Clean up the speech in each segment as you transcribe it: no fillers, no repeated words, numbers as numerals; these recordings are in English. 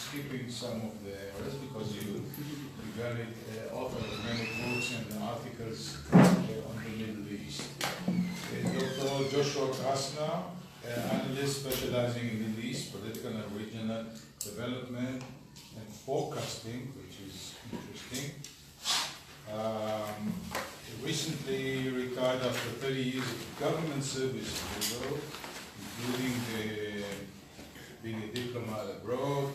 skipping some of the rest because you very author of many books and articles on the Middle East. Dr. Joshua Krasna, analyst specializing in Middle East, political and regional development and forecasting, which is interesting. Recently retired after 30 years of government service in Israel, including being a diplomat abroad,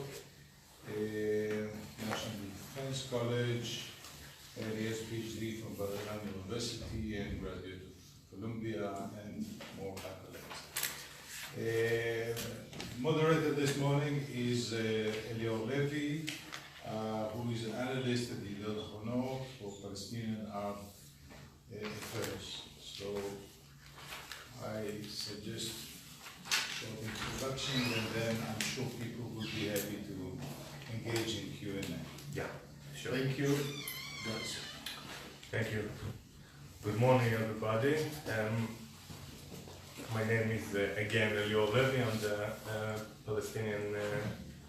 National Defense College, he has a Ph.D. from Cornell University and graduate of Columbia and more accolades. Moderator this morning is Elior Levy, who is an analyst at the Ahronot for Palestinian and Arab affairs. So I suggest short introduction, and then I'm sure people will be happy to engage in Q&A. Yeah, sure. Thank you. Yes. Thank you. Good morning, everybody. My name is again Elior Levy. I'm the Palestinian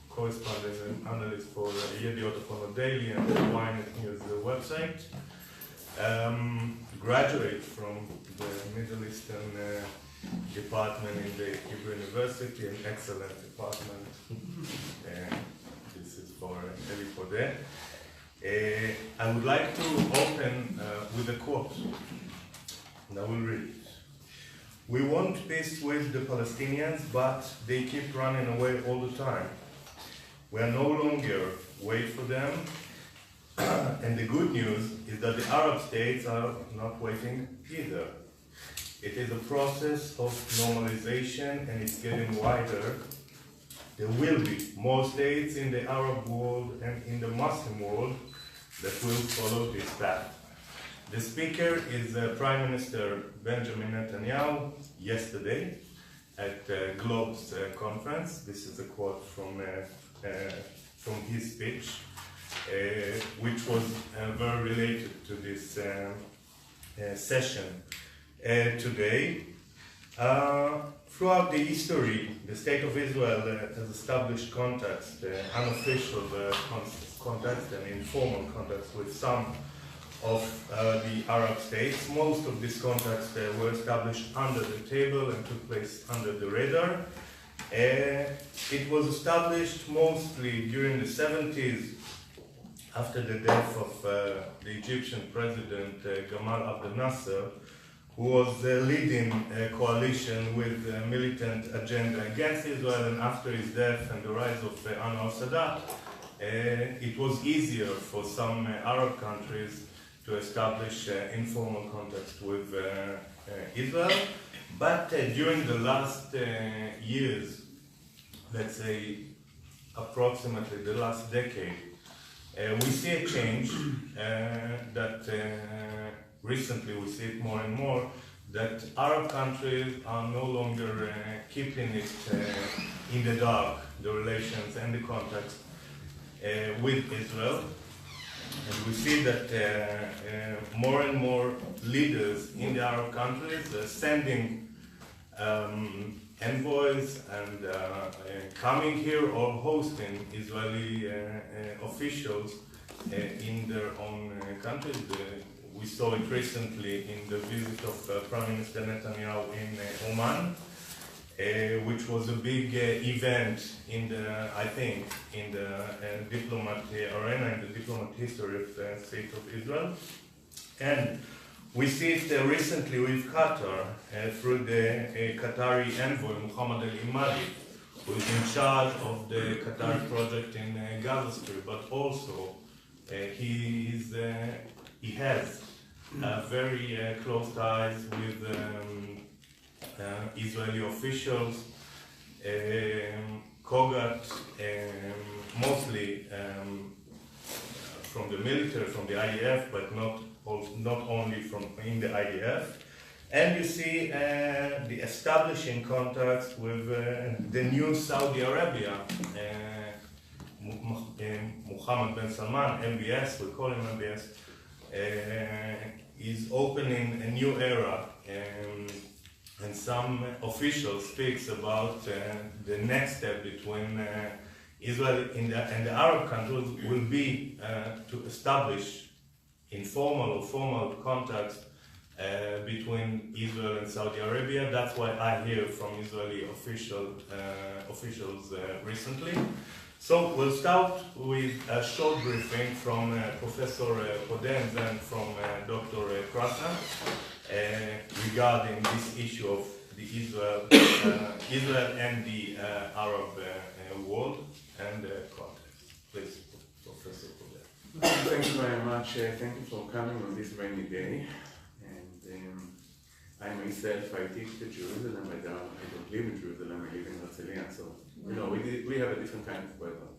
correspondent and analyst for Yediot daily and the Ynet News website. Graduate from the Middle Eastern department in the Hebrew University, an excellent department. This is for Elie. I would like to open with a quote, and I will read it. "We want peace with the Palestinians, but they keep running away all the time. We are no longer wait for them, and the good news is that the Arab states are not waiting either. It is a process of normalization, and it's getting wider. There will be more states in the Arab world and in the Muslim world that will follow this path." The speaker is Prime Minister Benjamin Netanyahu yesterday at Globe's conference. This is a quote from his speech, which was very related to this session today. Throughout the history, the State of Israel has established contacts, unofficial contacts and informal contacts with some of the Arab states. Most of these contacts were established under the table and took place under the radar. It was established mostly during the 70s after the death of the Egyptian president Gamal Abdel Nasser, who was leading a coalition with a militant agenda against Israel, and after his death and the rise of Anwar Sadat, it was easier for some Arab countries to establish informal contacts with Israel. But during the last years, let's say approximately the last decade, we see a change that recently we see it more and more, that Arab countries are no longer keeping it in the dark, the relations and the contacts with Israel. And we see that more and more leaders in the Arab countries are sending envoys and coming here or hosting Israeli officials in their own countries. We saw it recently in the visit of Prime Minister Netanyahu in Oman, which was a big event in the, I think, in the diplomat arena, in the diplomat history of the State of Israel. And we see it recently with Qatar through the Qatari envoy, Mohammed Al-Imadi, who is in charge of the Qatari project in Gaza Strip, but also he has very close ties with Israeli officials, Kogat, mostly from the military, from the IDF, but not only from in the IDF. And you see the establishing contacts with the new Saudi Arabia, Mohammed bin Salman, MBS, we call him MBS, is opening a new era, and some officials speaks about the next step between Israel and the Arab countries will be to establish informal or formal contacts between Israel and Saudi Arabia. That's what I hear from Israeli officials recently. So we'll start with a short briefing from Professor Podeh and then from Dr. Krasna regarding this issue of the Israel and the Arab world and context. Please, Professor Podeh. Thank you very much. Thank you for coming on this rainy day. And I myself, I teach in Jerusalem. I don't live in Jerusalem. I live in Herzliya. So we have a different kind of weather.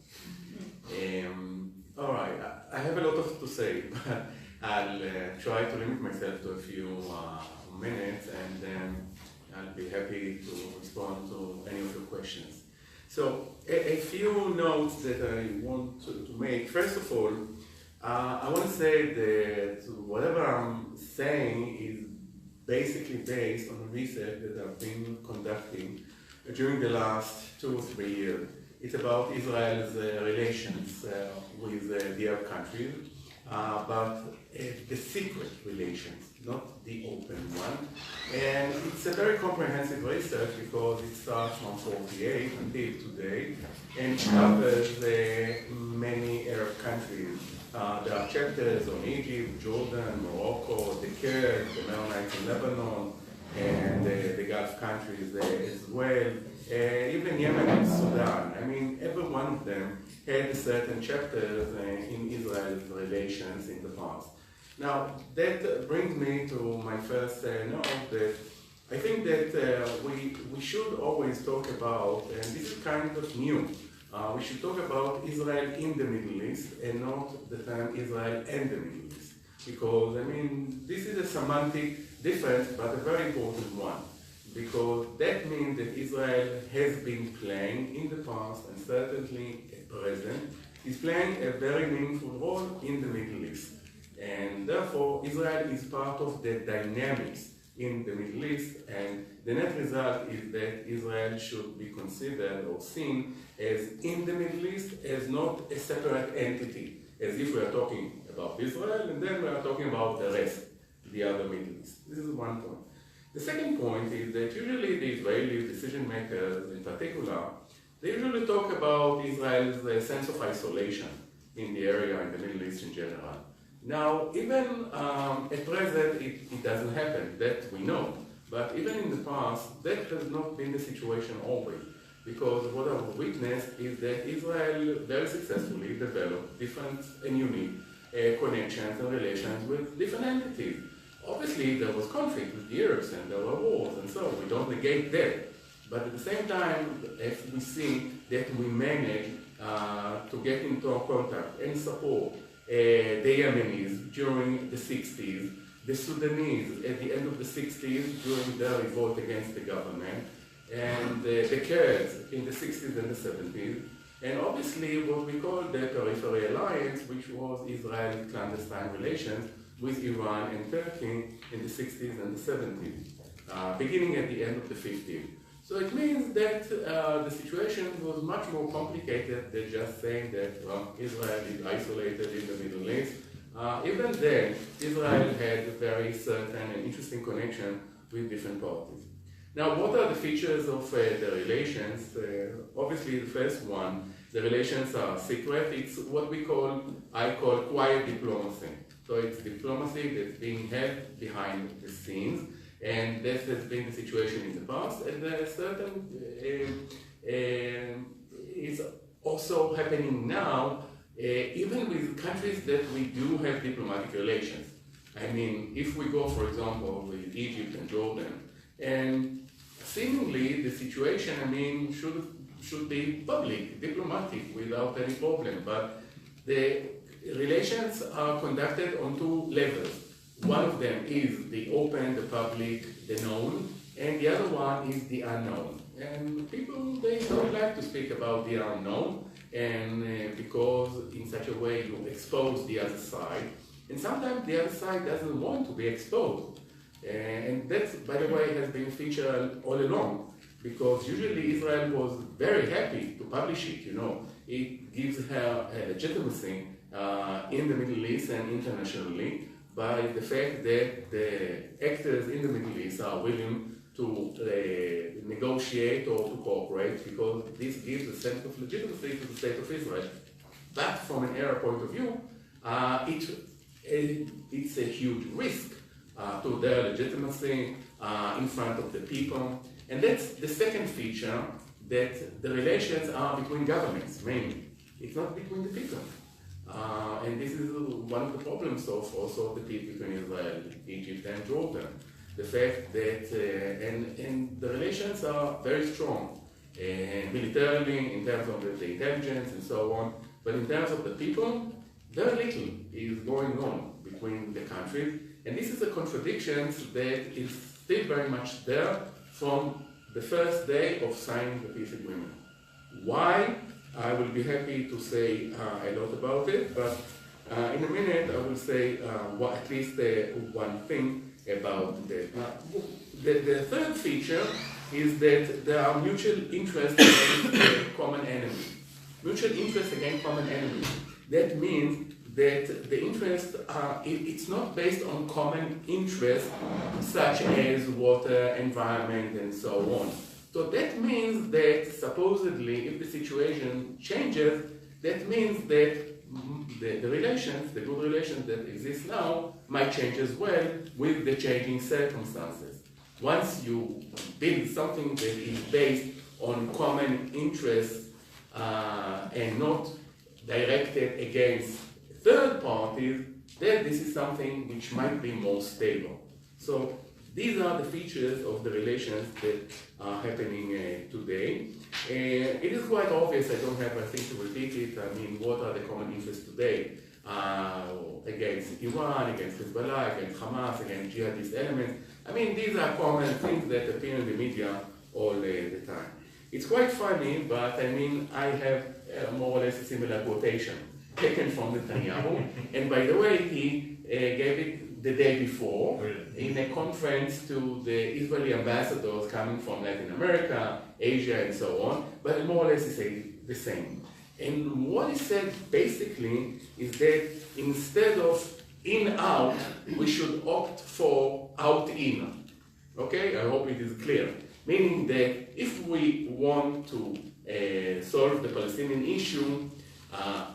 All right, I have a lot to say, but I'll try to limit myself to a few minutes, and I'll be happy to respond to any of your questions. So a few notes that I want to make. First of all, I want to say that whatever I'm saying is basically based on research that I've been conducting during the last 2 or 3 years. It's about Israel's relations with the Arab countries, but the secret relations, not the open one. And it's a very comprehensive research because it starts from 1948 until today, and it covers many Arab countries. There are chapters on Egypt, Jordan, Morocco, the Kurds, the Mennonites in Lebanon, and the Gulf countries as well, even Yemen and Sudan. I mean, every one of them had certain chapters in Israel's relations in the past. Now, that brings me to my first note that I think that we should always talk about, and this is kind of new, we should talk about Israel in the Middle East and not the term Israel and the Middle East. Because, I mean, this is a semantic difference, but a very important one. Because that means that Israel has been playing in the past, and certainly at present, is playing a very meaningful role in the Middle East. And therefore, Israel is part of the dynamics in the Middle East, and the net result is that Israel should be considered or seen as in the Middle East, as not a separate entity, as if we are talking about Israel, and then we are talking about the rest, the other Middle East. This is one point. The second point is that usually the Israeli decision makers in particular, they usually talk about Israel's sense of isolation in the area, in the Middle East in general. Now, even at present, it doesn't happen, that we know. But even in the past, that has not been the situation always. Because what I've witnessed is that Israel very successfully developed different and unique connections and relations with different entities. Obviously, there was conflict with the Arabs and there were wars, and so we don't negate that. But at the same time, if we see that we manage to get into contact and support the Yemenis during the 60s, the Sudanese at the end of the 60s during their revolt against the government, and the Kurds in the 60s and the 70s, and obviously what we call the Periphery Alliance, which was Israel's clandestine relations with Iran and Turkey in the 60s and the 70s, beginning at the end of the 50s. So it means that the situation was much more complicated than just saying that Israel is isolated in the Middle East. Even then, Israel had a very certain and interesting connection with different parties. Now, what are the features of the relations? Obviously, the first one, the relations are secret. It's what I call quiet diplomacy. So it's diplomacy that's being held behind the scenes. And this has been the situation in the past, and certain is also happening now, even with countries that we do have diplomatic relations. I mean, if we go, for example, with Egypt and Jordan, and seemingly the situation, I mean, should be public, diplomatic, without any problem. But the relations are conducted on two levels. One of them is the open, the public, the known, and the other one is the unknown. And people, they don't like to speak about the unknown, and because in such a way you expose the other side. And sometimes the other side doesn't want to be exposed. And that, by the way, has been featured all along, because usually Israel was very happy to publish it, it gives her a legitimacy in the Middle East and internationally by the fact that the actors in the Middle East are willing to negotiate or to cooperate, because this gives a sense of legitimacy to the State of Israel. But from an Arab point of view, it's a huge risk to their legitimacy in front of the people. And that's the second feature, that the relations are between governments, mainly. It's not between the people. And this is one of the problems of also the peace between Israel, Egypt, and Jordan. The fact that, and the relations are very strong, militarily, in terms of the intelligence and so on, but in terms of the people, very little is going on between the countries, and this is a contradiction that is still very much there from the first day of signing the peace agreement. Why? I will be happy to say a lot about it, but in a minute I will say at least one thing about that. The third feature is that there are mutual interests against common enemy. Mutual interest against common enemy. That means that the interests are, it's not based on common interests such as water, environment, and so on. So that means that supposedly, if the situation changes, that means that the relations, the good relations that exist now, might change as well with the changing circumstances. Once you build something that is based on common interests and not directed against third parties, then this is something which might be more stable. So these are the features of the relations that are happening today. It is quite obvious, I don't have, I think, to repeat it. I mean, what are the common interests today against Iran, against Hezbollah, against Hamas, against jihadist elements? I mean, these are common things that appear in the media all the time. It's quite funny, but I mean, I have more or less a similar quotation taken from Netanyahu. And by the way, he gave it the day before in a conference to the Israeli ambassadors coming from Latin America, Asia, and so on, but more or less he said the same. And what he said basically is that instead of in-out, we should opt for out-in. Okay, I hope it is clear. Meaning that if we want to solve the Palestinian issue,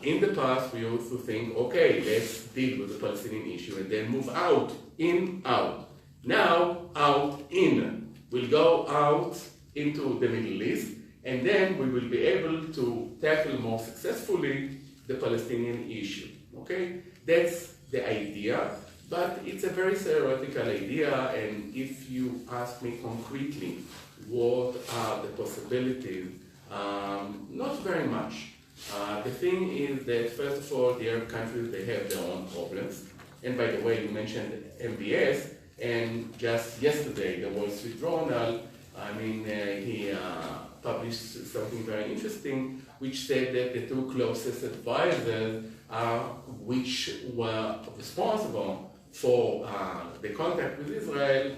in the past, we used to think, okay, let's deal with the Palestinian issue and then move out, in, out. Now, out, in. We'll go out into the Middle East, and then we will be able to tackle more successfully the Palestinian issue. Okay? That's the idea, but it's a very theoretical idea, and if you ask me concretely what are the possibilities, not very much. The thing is that, first of all, the Arab countries, they have their own problems. And by the way, you mentioned MBS, and just yesterday, the Wall Street Journal, I mean, he published something very interesting, which said that the two closest advisors which were responsible for the contact with Israel,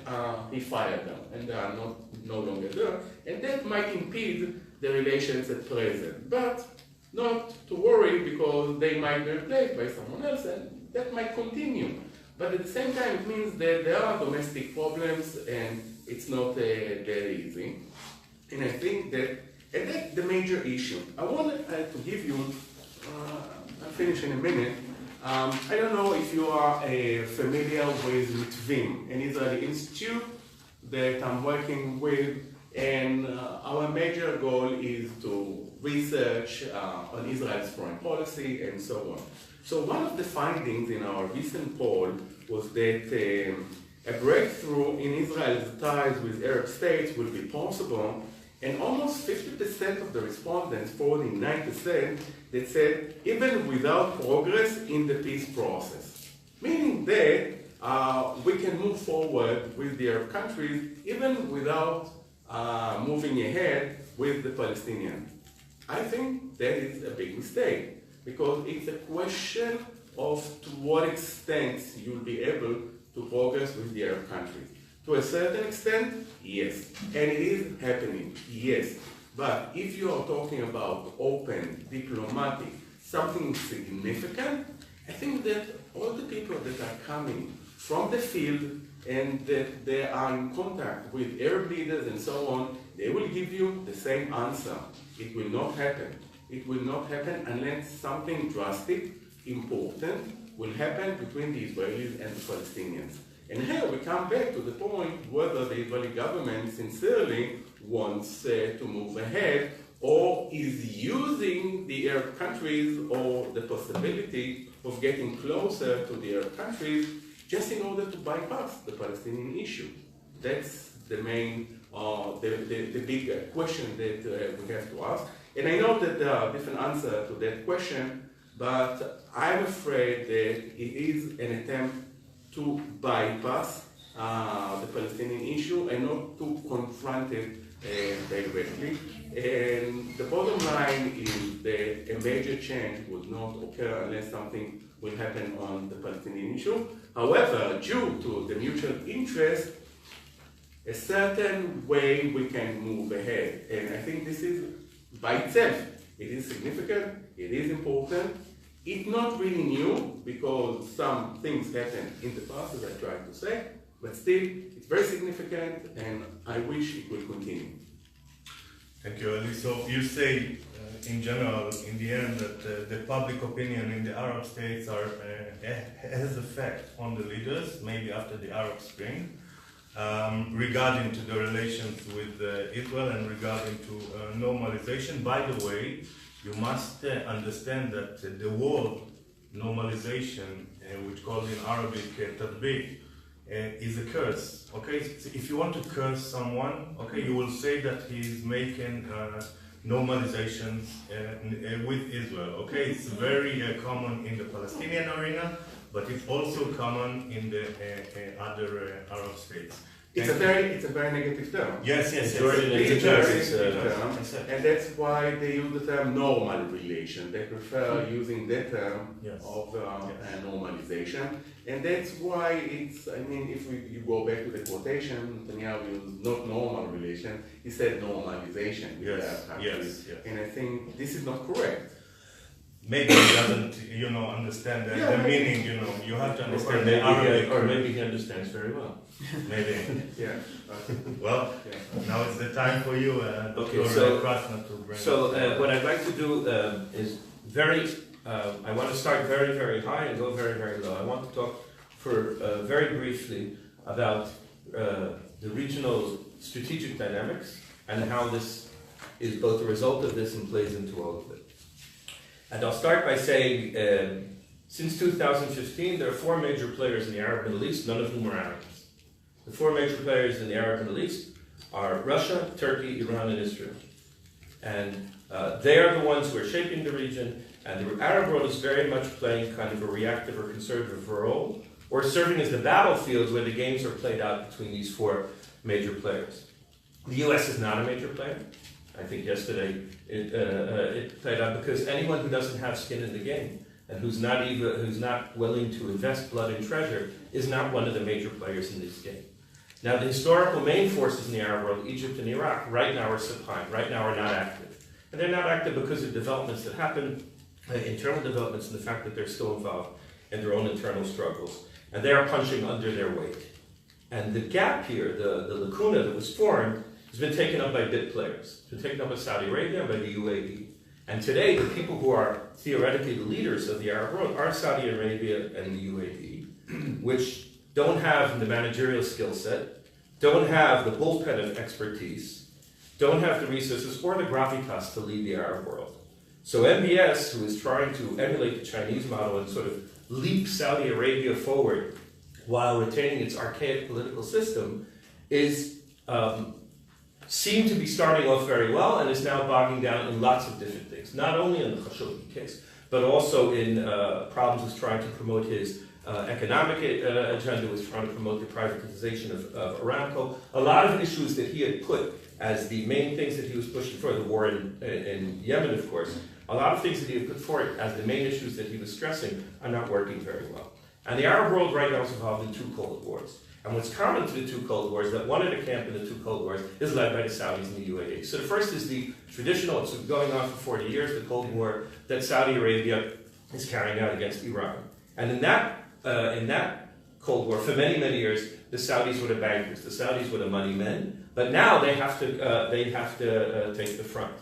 he fired them, and they are no longer there. And that might impede the relations at present. But not to worry, because they might be replaced by someone else, and that might continue. But at the same time, it means that there are domestic problems, and it's not that easy. And I think that, and that's the major issue. I wanted to give you, I'll finish in a minute. I don't know if you are familiar with Mitvim, an Israeli institute that I'm working with, and our major goal is to research on Israel's foreign policy and so on. So one of the findings in our recent poll was that a breakthrough in Israel's ties with Arab states will be possible, and almost 50% of the respondents, 49%, that said even without progress in the peace process. Meaning that we can move forward with the Arab countries even without moving ahead with the Palestinians. I think that is a big mistake, because it's a question of to what extent you'll be able to progress with the Arab countries. To a certain extent, yes. And it is happening, yes. But if you are talking about open, diplomatic, something significant, I think that all the people that are coming from the field and that they are in contact with Arab leaders and so on, they will give you the same answer. It will not happen. It will not happen unless something drastic, important, will happen between the Israelis and the Palestinians. And here we come back to the point whether the Israeli government sincerely wants to move ahead or is using the Arab countries or the possibility of getting closer to the Arab countries just in order to bypass the Palestinian issue. That's the main, the big question that we have to ask. And I know that there are different answers to that question, but I'm afraid that it is an attempt to bypass the Palestinian issue and not to confront it directly. And the bottom line is that a major change would not occur unless something will happen on the Palestinian issue. However, due to the mutual interest, a certain way we can move ahead. And I think this is, by itself, it is significant, it is important. It's not really new because some things happened in the past, as I tried to say, but still, it's very significant and I wish it will continue. Thank you, Elie. So you say, in general, in the end, that the public opinion in the Arab states has effect on the leaders, maybe after the Arab Spring, regarding to the relations with Israel and regarding to normalization. By the way, you must understand that the word normalization, which called in Arabic tadbiq, is a curse. Okay, so if you want to curse someone, okay, you will say that he's making normalizations with Israel. Okay, it's very common in the Palestinian arena, but it's also common in the other Arab states. It's a very negative term. Yes. It's a very negative term, and that's why they use the term normal relation. They prefer using that term of normalization, and that's why it's. I mean, if you go back to the quotation, Netanyahu used not normal relation. He said normalization. Yes. And I think this is not correct. Maybe he doesn't, understand the meaning. You have to understand the Arabic, or maybe he understands very well. Maybe. Yeah. Well, now it's the time for you, Dr. Krasna, to bring. So what I'd like to do is I want to start very, very high and go very, very low. I want to talk for very briefly about the regional strategic dynamics and how this is both a result of this and plays into all of it. And I'll start by saying, since 2015, there are four major players in the Arab Middle East, none of whom are Arabs. The four major players in the Arab Middle East are Russia, Turkey, Iran, and Israel. And they are the ones who are shaping the region, and the Arab world is very much playing kind of a reactive or conservative role, or serving as the battlefield where the games are played out between these four major players. The US is not a major player. I think yesterday it played out because anyone who doesn't have skin in the game and who's not willing to invest blood and treasure is not one of the major players in this game. Now, the historical main forces in the Arab world, Egypt and Iraq, right now are supine, right now are not active. And they're not active because of developments that happen, internal developments, and the fact that they're still involved in their own internal struggles. And they are punching under their weight. And the gap here, the lacuna that was formed, has been taken up by bit players. It's been taken up by Saudi Arabia and by the UAE. And today, the people who are theoretically the leaders of the Arab world are Saudi Arabia and the UAE, which don't have the managerial skill set, don't have the bullpen of expertise, don't have the resources or the gravitas to lead the Arab world. So MBS, who is trying to emulate the Chinese model and sort of leap Saudi Arabia forward while retaining its archaic political system, is seemed to be starting off very well and is now bogging down in lots of different things. Not only in the Khashoggi case, but also in problems with trying to promote his economic agenda, was trying to promote the privatization of Aramco. A lot of issues that he had put as the main things that he was pushing for, the war in Yemen, of course, a lot of things that he had put forward as the main issues that he was stressing are not working very well. And the Arab world right now is involved in two Cold Wars. And what's common to the two Cold Wars is that one of the camp in the two Cold Wars is led by the Saudis and the UAE. So the first is the traditional, it's going on for 40 years, the Cold War that Saudi Arabia is carrying out against Iran. And in that Cold War, for many, many years, the Saudis were the bankers, the Saudis were the money men, but now they have to take the front.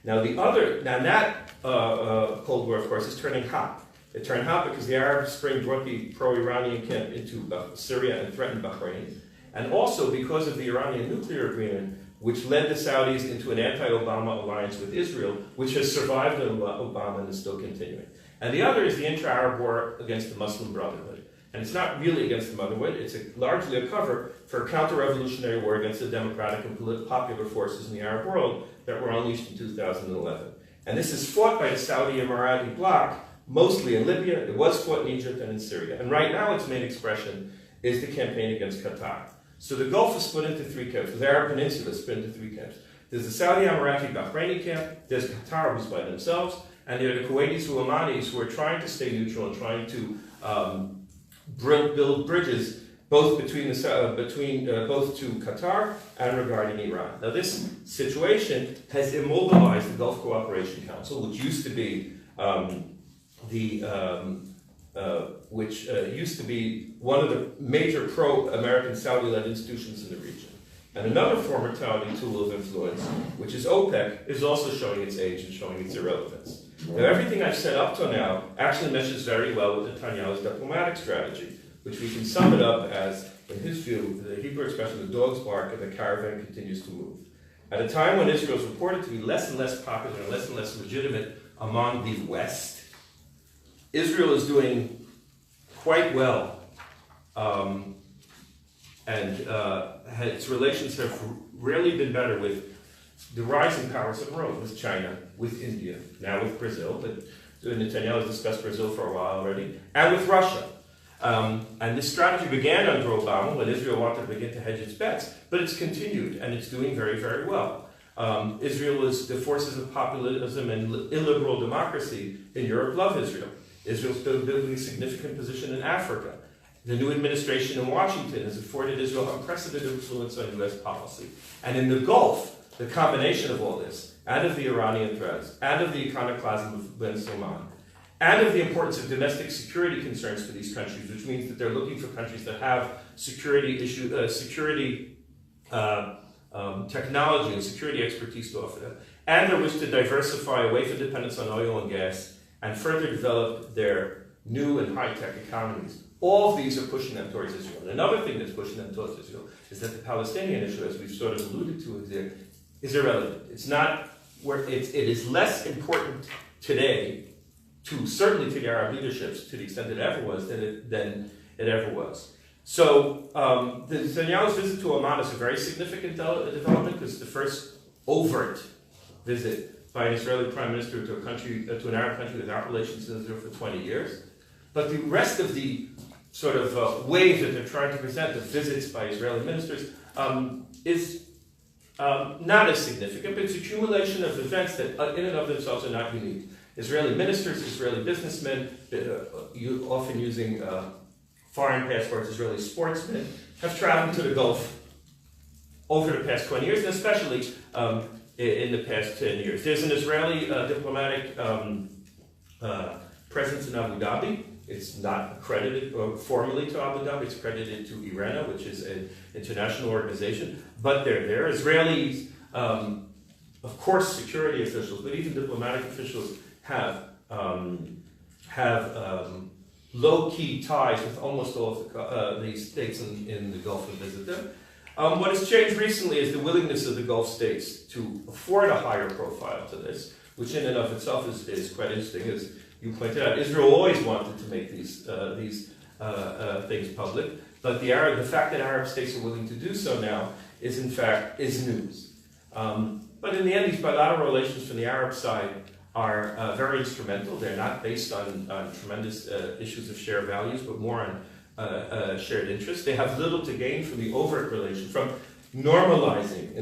Now that Cold War, of course, is turning hot. It turned hot because the Arab Spring brought the pro-Iranian camp into Syria and threatened Bahrain, and also because of the Iranian nuclear agreement, which led the Saudis into an anti-Obama alliance with Israel, which has survived Obama and is still continuing. And the other is the intra-Arab war against the Muslim Brotherhood. And it's not really against the Brotherhood, it's largely a cover for a counter-revolutionary war against the democratic and popular forces in the Arab world that were unleashed in 2011. And this is fought by the Saudi Emirati bloc, mostly in Libya. It was fought in Egypt and in Syria. And right now its main expression is the campaign against Qatar. So the Gulf is split into three camps. The Arab Peninsula is split into three camps. There's the Saudi Emirati Bahraini camp, there's Qatar, who's by themselves, and there are the Kuwaitis who Omanis who are trying to stay neutral and trying to build bridges both both to Qatar and regarding Iran. Now this situation has immobilized the Gulf Cooperation Council, which used to be one of the major pro-American Saudi-led institutions in the region. And another former Saudi tool of influence, which is OPEC, is also showing its age and showing its irrelevance. Now, everything I've said up to now actually meshes very well with Netanyahu's diplomatic strategy, which we can sum it up as, in his view, the Hebrew expression, the dog's bark and the caravan continues to move. At a time when Israel is reported to be less and less popular and less legitimate among the West, Israel is doing quite well, and its relations have rarely been better with the rising powers of the world, with China, with India, now with Brazil, but Netanyahu has discussed Brazil for a while already, and with Russia. And this strategy began under Obama when Israel wanted to begin to hedge its bets, but it's continued and it's doing very, very well. Israel is the forces of populism and illiberal democracy in Europe love Israel. Israel's building a significant position in Africa. The new administration in Washington has afforded Israel unprecedented influence on U.S. policy. And in the Gulf, the combination of all this, and of the Iranian threats, and of the iconoclasm of Ben Salman, and of the importance of domestic security concerns for these countries, which means that they're looking for countries that have security technology and security expertise to offer them, and their wish to diversify away from dependence on oil and gas, and further develop their new and high-tech economies. All of these are pushing them towards Israel. And another thing that's pushing them towards Israel is that the Palestinian issue, as we've sort of alluded to, is irrelevant. It's not where it is less important today, certainly to the Arab leaderships, to the extent it ever was, than it ever was. So the Netanyahu's visit to Oman is a very significant development because it's the first overt visit by an Israeli prime minister to an Arab country without relations with Israel for 20 years. But the rest of the sort of wave that they're trying to present of visits by Israeli ministers is not as significant, but it's accumulation of events that in and of themselves are not unique. Israeli ministers, Israeli businessmen, often using foreign passports, Israeli sportsmen, have traveled to the Gulf over the past 20 years, and especially in the past 10 years. There's an Israeli diplomatic presence in Abu Dhabi. It's not accredited formally to Abu Dhabi, it's accredited to IRENA, which is an international organization. But there are Israelis, of course, security officials, but even diplomatic officials have low-key ties with almost all of the states in the Gulf and visit them. What has changed recently is the willingness of the Gulf states to afford a higher profile to this, which in and of itself is quite interesting. As you pointed out, Israel always wanted to make these things public, but the fact that Arab states are willing to do so now is news. But in the end, these bilateral relations from the Arab side are very instrumental. They're not based on tremendous issues of shared values, but more on shared interests. They have little to gain from the overt relation, from normalizing,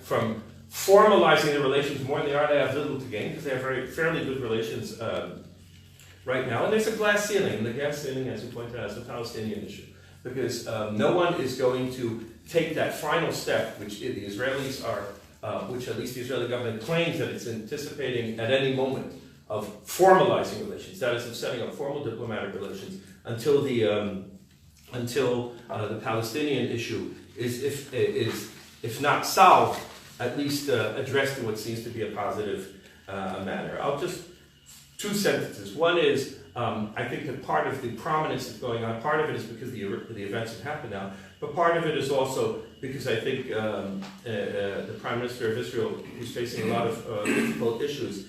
from formalizing the relations more than they are. They have little to gain because they have fairly good relations right now. And there's a glass ceiling, and the glass ceiling, as you pointed out, is the Palestinian issue. because no one is going to take that final step, which the Israelis are, which at least the Israeli government claims that it's anticipating at any moment, of formalizing relations, that is, of setting up formal diplomatic relations, until the Palestinian issue is, if not solved, at least addressed in what seems to be a positive manner. I'll just, 2 sentences. One is, I think that part of the prominence that's going on, part of it is because the events have happened now, but part of it is also because I think the Prime Minister of Israel, who's facing a lot of difficult issues,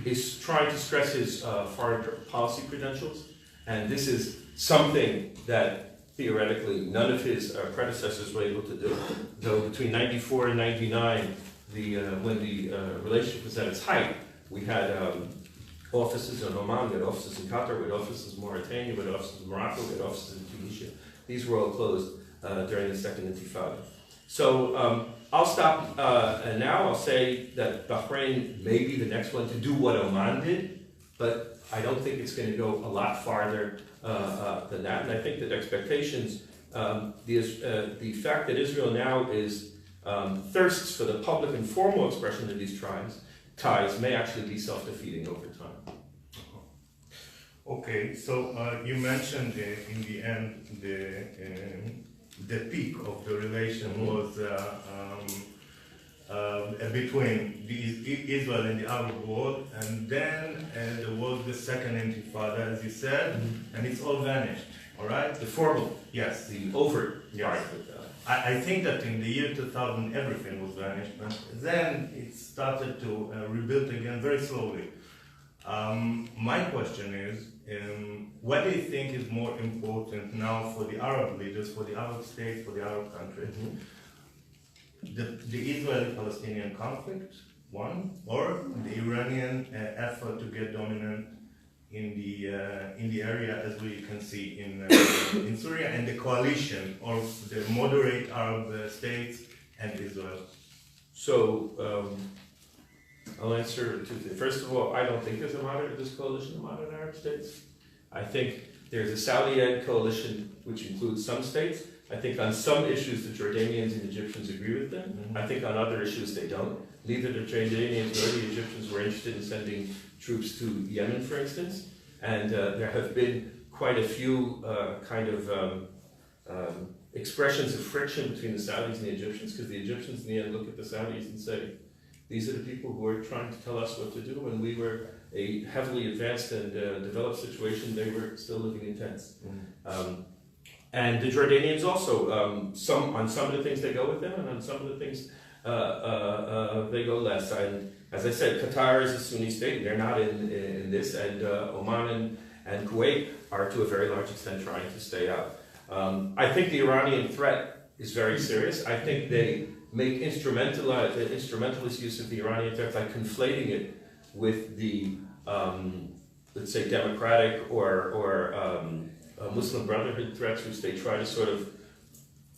is trying to stress his foreign policy credentials, and this is something that theoretically none of his predecessors were able to do. Though between 94 and 99, when the relationship was at its height, we had offices in Oman, we had offices in Qatar, we had offices in Mauritania, we had offices in Morocco, we had offices in Tunisia. These were all closed during the Second Intifada. So I'll stop now. I'll say that Bahrain may be the next one to do what Oman did, but I don't think it's going to go a lot farther than that. And I think that expectations, the fact that Israel now thirsts for the public and formal expression of these ties may actually be self-defeating over time. Okay, so you mentioned in the end the peak of the relation was between Israel and the Arab world, and then there was the Second Intifada, as you said, and it's all vanished. All right, the formal, yes, the overt yes. part of it. I think that in the year 2000 everything was vanished, but then it started to rebuild again very slowly. My question is, what do you think is more important now for the Arab leaders, for the Arab states, for the Arab countries? The Israeli-Palestinian conflict, one, or the Iranian effort to get dominant in the area, as we can see in Syria, and the coalition of the moderate Arab states and Israel? So I'll answer two things. First of all, I don't think there's this coalition of modern Arab states. I think there's a Saudi-led coalition which includes some states. I think on some issues the Jordanians and Egyptians agree with them. I think on other issues they don't. Neither the Jordanians nor the Egyptians were interested in sending troops to Yemen, for instance. And there have been quite a few expressions of friction between the Saudis and the Egyptians, because the Egyptians in the end look at the Saudis and say, these are the people who are trying to tell us what to do. When we were a heavily advanced and developed situation, they were still living in tents. And the Jordanians also, on some of the things they go with them, and on some of the things they go less. And as I said, Qatar is a Sunni state, and they're not in this, and Oman and Kuwait are to a very large extent trying to stay out. I think the Iranian threat is very serious. I think they make instrumentalist use of the Iranian threat by conflating it with the, let's say, democratic or Muslim Brotherhood threats, which they try to sort of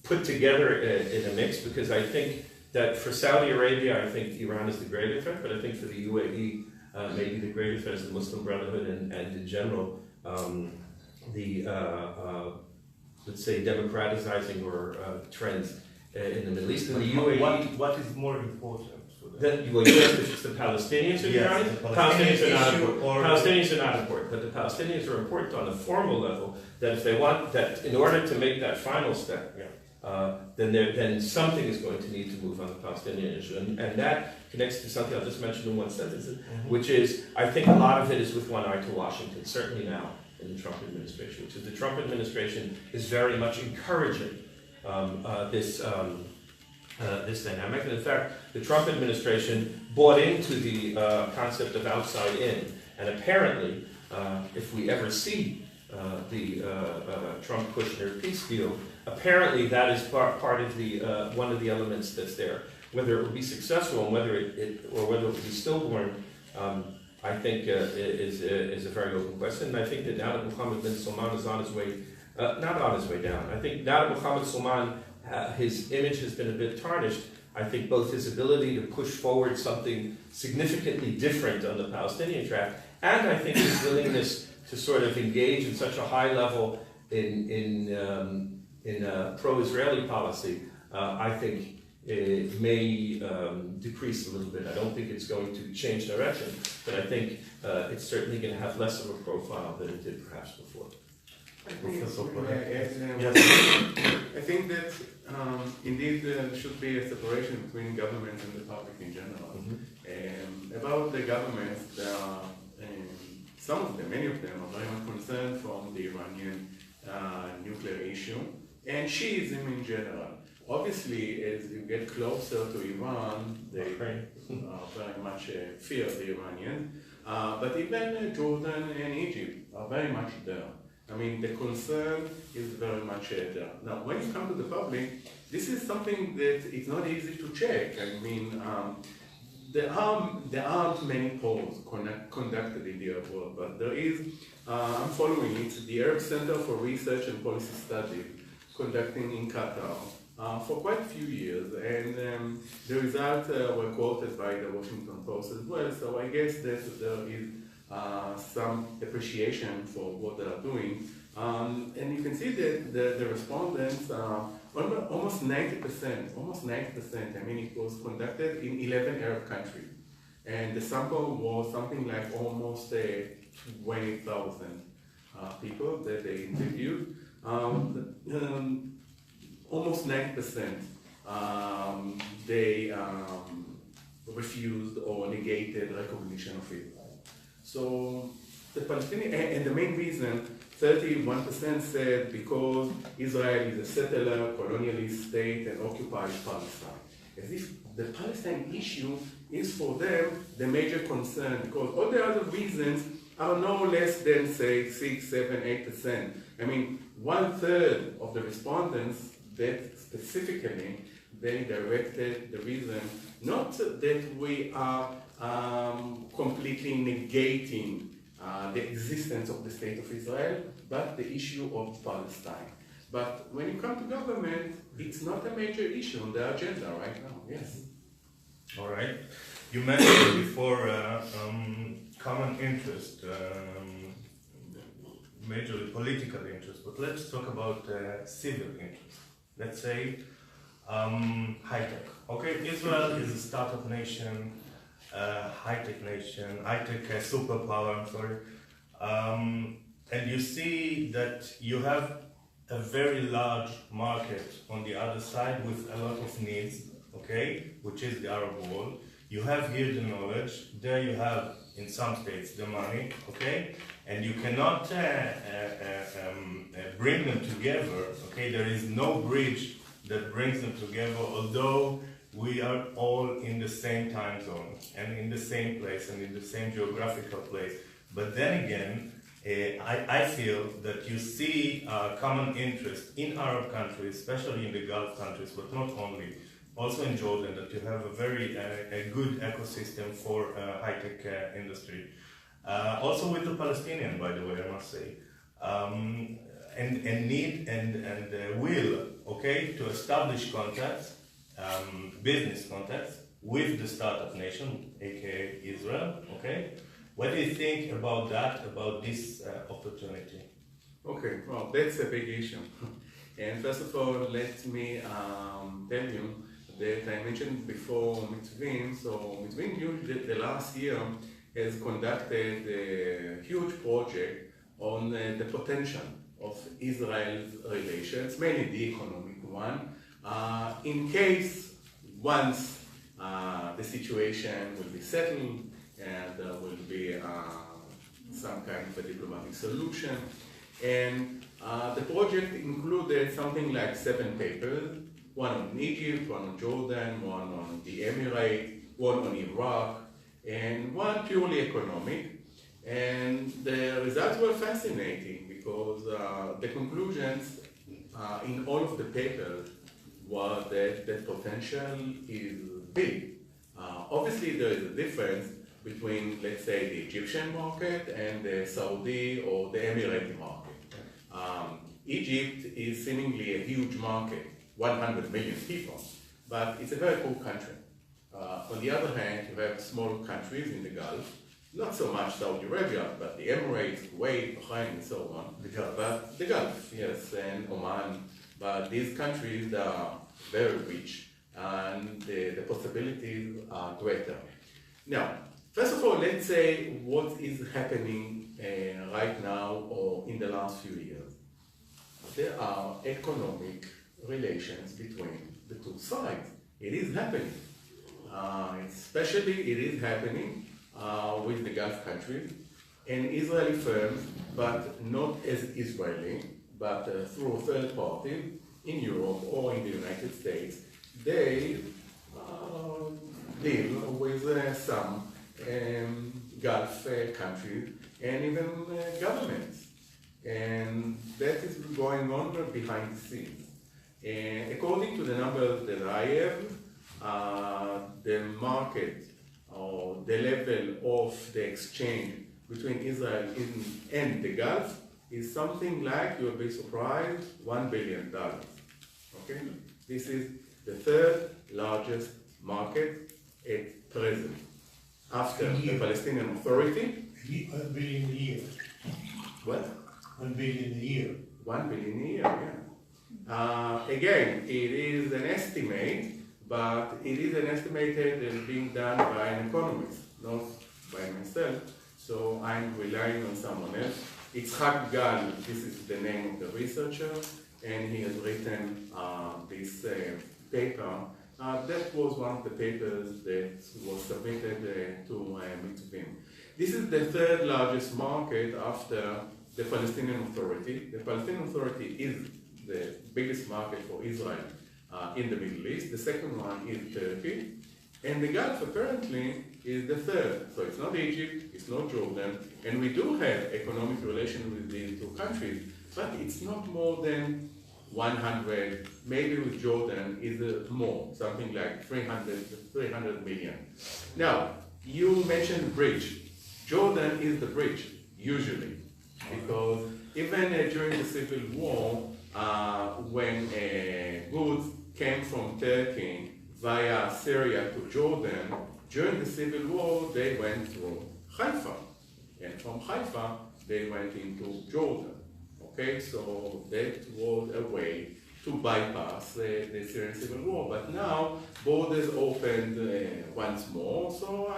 put together in a mix, because I think that for Saudi Arabia, I think Iran is the greater threat, but I think for the UAE, maybe the greater threat is the Muslim Brotherhood and in general, let's say, democratizing or trends in the Middle East. In the UAE, what is more important for them? Then, well, you asked if it's the Palestinians or the Iranians? Palestinians are not important. Palestinians are not important, but the Palestinians are important on a formal level, that if they want, that in order to make that final step, then something is going to need to move on the Palestinian issue. And that connects to something I'll just mention in one sentence, which is, I think a lot of it is with one eye to Washington, certainly now in the Trump administration, which is the Trump administration is very much encouraging this dynamic. And in fact, the Trump administration bought into the concept of outside in. And apparently, if we ever see the Trump-Kushner peace deal, apparently that is part of the one of the elements that's there. Whether it will be successful and whether it will be stillborn, I think is a very open question. And I think that now that Mohammed bin Salman is on his way, not on his way down, I think now that Mohammed Salman, his image has been a bit tarnished, I think both his ability to push forward something significantly different on the Palestinian track, and I think his willingness to sort of engage in such a high level in pro-Israeli policy, I think it may decrease a little bit. I don't think it's going to change direction, but I think it's certainly going to have less of a profile than it did perhaps before. I think, Yes. I think that indeed there should be a separation between government and the public in general. About the government, some of them, many of them, are very much concerned from the Iranian nuclear issue and Shiism in general. Obviously, as you get closer to Iran, they very much fear the Iranians. But even Jordan and Egypt are very much there. I mean, the concern is very much there. Now, when you come to the public, this is something that is not easy to check. I mean, there aren't many polls conducted in the Arab world, but there is, I'm following it, the Arab Center for Research and Policy Studies, conducting in Qatar for quite a few years, and the results were quoted by the Washington Post as well, so I guess that there is some appreciation for what they are doing. And you can see that the respondents, almost 90%, I mean, it was conducted in 11 Arab countries. And the sample was something like almost 20,000 people that they interviewed. Almost 90% they refused or negated recognition of Israel. So the Palestinian, and the main reason, 31% said because Israel is a settler, colonialist state and occupies Palestine. As if the Palestine issue is for them the major concern, because all the other reasons are no less than, say, 6, 7, 8%. I mean, 1/3 of the respondents that specifically they directed the reason, not that we are completely negating the existence of the state of Israel, but the issue of Palestine. But when you come to government, it's not a major issue on the agenda right now, yes. All right. You mentioned before common interest, majorly political interest, but let's talk about civil interest. Let's say high-tech. Okay, Israel is a startup nation, high-tech nation, high-tech superpower, I'm sorry. And you see that you have a very large market on the other side with a lot of needs, okay, which is the Arab world. You have here the knowledge, there you have, in some states, the money, okay, and you cannot bring them together, okay, there is no bridge that brings them together, although we are all in the same time zone, and in the same place, and in the same geographical place. But then again, I feel that you see common interest in Arab countries, especially in the Gulf countries, but not only, also in Jordan, that you have a very good ecosystem for high-tech industry. Also with the Palestinian, by the way, I must say. And need and will, okay, to establish contacts, business contacts with the startup nation, aka Israel, okay? What do you think about that, about this opportunity? Okay, well, that's a big issue. And first of all, let me tell you that I mentioned before Mitzvim. So Mitzvim, the last year, has conducted a huge project on the potential of Israel's relations, mainly the economic one, in case once the situation will be settled and there will be some kind of a diplomatic solution. And the project included something like 7 papers, one on Egypt, one on Jordan, one on the Emirates, one on Iraq, and one purely economic. And the results were fascinating because the conclusions in all of the papers were that the potential is big. Obviously, there is a difference between, let's say, the Egyptian market and the Saudi or the Emirati market. Egypt is seemingly a huge market, 100 million people, but it's a very poor country. On the other hand, you have small countries in the Gulf, not so much Saudi Arabia, but the Emirates, Kuwait, Bahrain, and so on. The Gulf. But the Gulf, yes, and Oman. But these countries are very rich, and the possibilities are greater. Now, first of all, let's say what is happening right now or in the last few years. There are economic relations between the two sides. It is happening. Especially it is happening with the Gulf countries and Israeli firms, but not as Israeli, but through third parties in Europe or in the United States. They deal with some Gulf countries and even governments. And that is going on behind the scenes. And according to the numbers that I have, the market or the level of the exchange between Israel and the Gulf is something like, you'll be surprised, $1 billion. Okay? This is the third largest market at present, after the Palestinian Authority. $1 billion a year. What? $1 billion a year. 1 billion a year, yeah. Again, it is an estimate, but it is an estimate that is being done by an economist, not by myself. So I'm relying on someone else. Itzhak Gal, this is the name of the researcher, and he has written this paper. That was one of the papers that was submitted to Mitzvim. This is the third largest market after the Palestinian Authority. The Palestinian Authority is the biggest market for Israel in the Middle East. The second one is Turkey. And the Gulf apparently is the third. So it's not Egypt, it's not Jordan. And we do have economic relations with these two countries, but it's not more than 100, maybe with Jordan is more, something like 300 million. Now, you mentioned bridge. Jordan is the bridge, usually, because even during the Civil War, when goods came from Turkey via Syria to Jordan, during the Civil War, they went through Haifa. And from Haifa, they went into Jordan. Okay, so that was a way to bypass the Syrian Civil War. But now, borders opened once more, so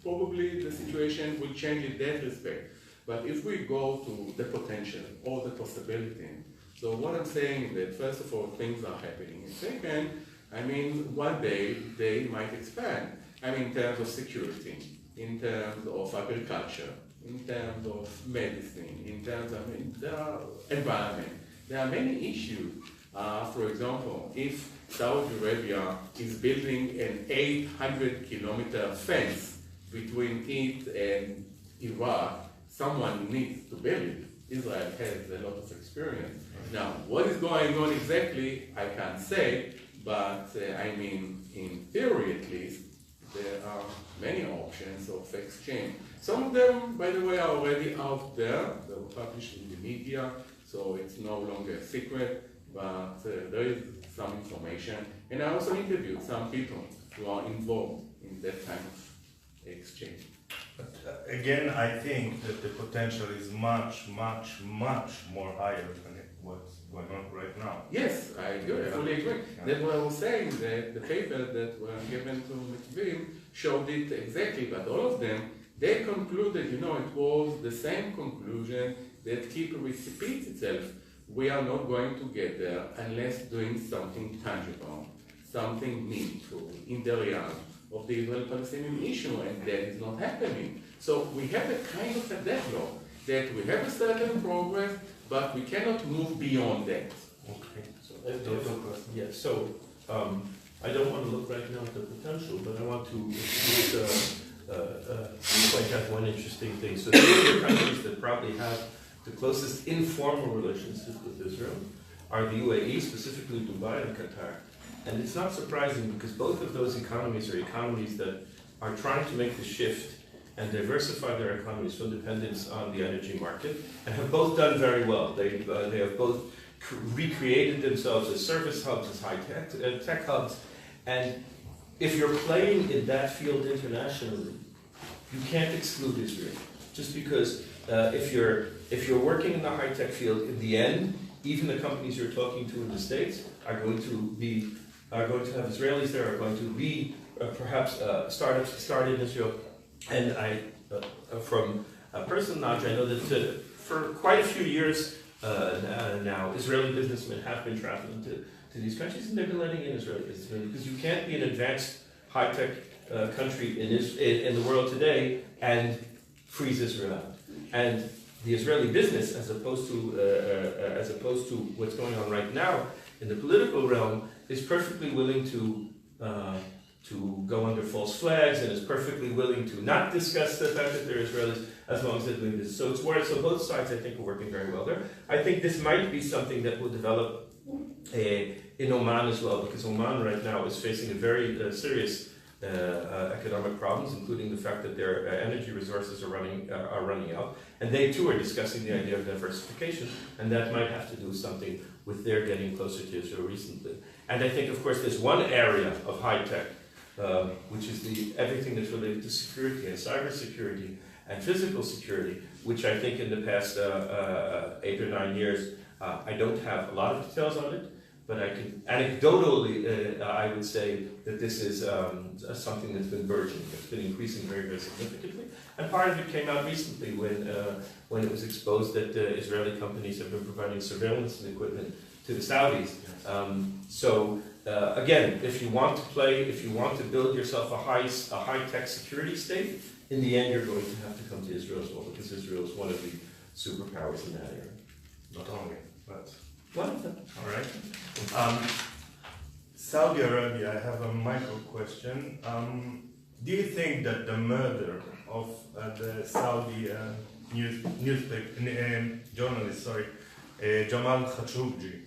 probably the situation will change in that respect. But if we go to the potential or the possibility, so what I'm saying is that first of all, things are happening. And second, I mean, one day they might expand. I mean, in terms of security, in terms of agriculture, in terms of medicine, in terms of environment. There are many issues. For example, if Saudi Arabia is building an 800-kilometer fence between it and Iraq, someone needs to build it. Israel has a lot of experience. Now, what is going on exactly, I can't say, but I mean, in theory at least, there are many options of exchange. Some of them, by the way, are already out there. They were published in the media, so it's no longer a secret, but there is some information. And I also interviewed some people who are involved in that kind of exchange. But again, I think that the potential is much, much, much more higher than what's going on right now. Yes, I agree. I fully agree. Yeah. That's what I was saying, that the papers that were given to Mitzvim showed it exactly, but all of them, they concluded, it was the same conclusion that keep repeats itself. We are not going to get there unless doing something tangible, something meaningful in the realm of the Israel-Palestinian issue, and that is not happening. So we have a kind of a deadlock, that we have a certain progress, but we cannot move beyond that. Okay. So, I don't want to look right now at the potential, but I want to just, point out one interesting thing. So the countries that probably have the closest informal relationship with Israel are the UAE, specifically Dubai and Qatar. And it's not surprising because both of those economies are economies that are trying to make the shift and diversify their economies from dependence on the energy market, and have both done very well. They have both recreated themselves as service hubs, as high-tech tech hubs, and if you're playing in that field internationally, you can't exclude Israel. Just because if you're working in the high-tech field, in the end, even the companies you're talking to in the States are going to have Israelis there, are going to be perhaps startups start in Israel. And from personal knowledge, I know that for quite a few years now, Israeli businessmen have been traveling to these countries, and they've been letting in Israeli businessmen, because you can't be an advanced high-tech country in the world today and freeze Israel out. And the Israeli business, as opposed to what's going on right now in the political realm, is perfectly willing to go under false flags, and is perfectly willing to not discuss the fact that they're Israelis as long as they're doing this. So so both sides, I think, are working very well there. I think this might be something that will develop in Oman as well, because Oman right now is facing a very serious economic problems, including the fact that their energy resources are running out, and they too are discussing the idea of diversification, and that might have to do something with their getting closer to Israel recently. And I think, of course, there's one area of high tech, which is everything that's related to security and cybersecurity and physical security, which I think in the past 8 or 9 years, I don't have a lot of details on it, but I can anecdotally, I would say that this is something that's been burgeoning. It's been increasing very, very significantly. And part of it came out recently when it was exposed that Israeli companies have been providing surveillance and equipment to the Saudis. Again, if you want to build yourself a high-tech security state, in the end you're going to have to come to Israel as well, because Israel is one of the superpowers in that area. Not only, but One of them. all right. Saudi Arabia, I have a micro question. Do you think that the murder of the Saudi journalist, Jamal Khashoggi,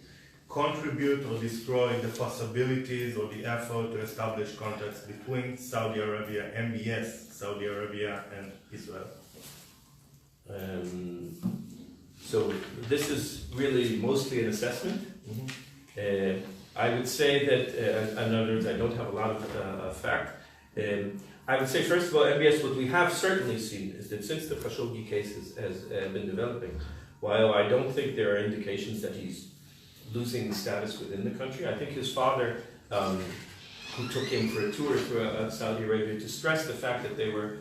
contribute or destroy the possibilities or the effort to establish contacts between Saudi Arabia, MEISAI, Saudi Arabia, and Israel? So this is really mostly an assessment. Mm-hmm. I would say that, in other words, I don't have a lot of fact. I would say, first of all, MEISAI, what we have certainly seen is that since the Khashoggi case has been developing, while I don't think there are indications that he's losing status within the country, I think his father, who took him for a tour through Saudi Arabia, to stress the fact that they were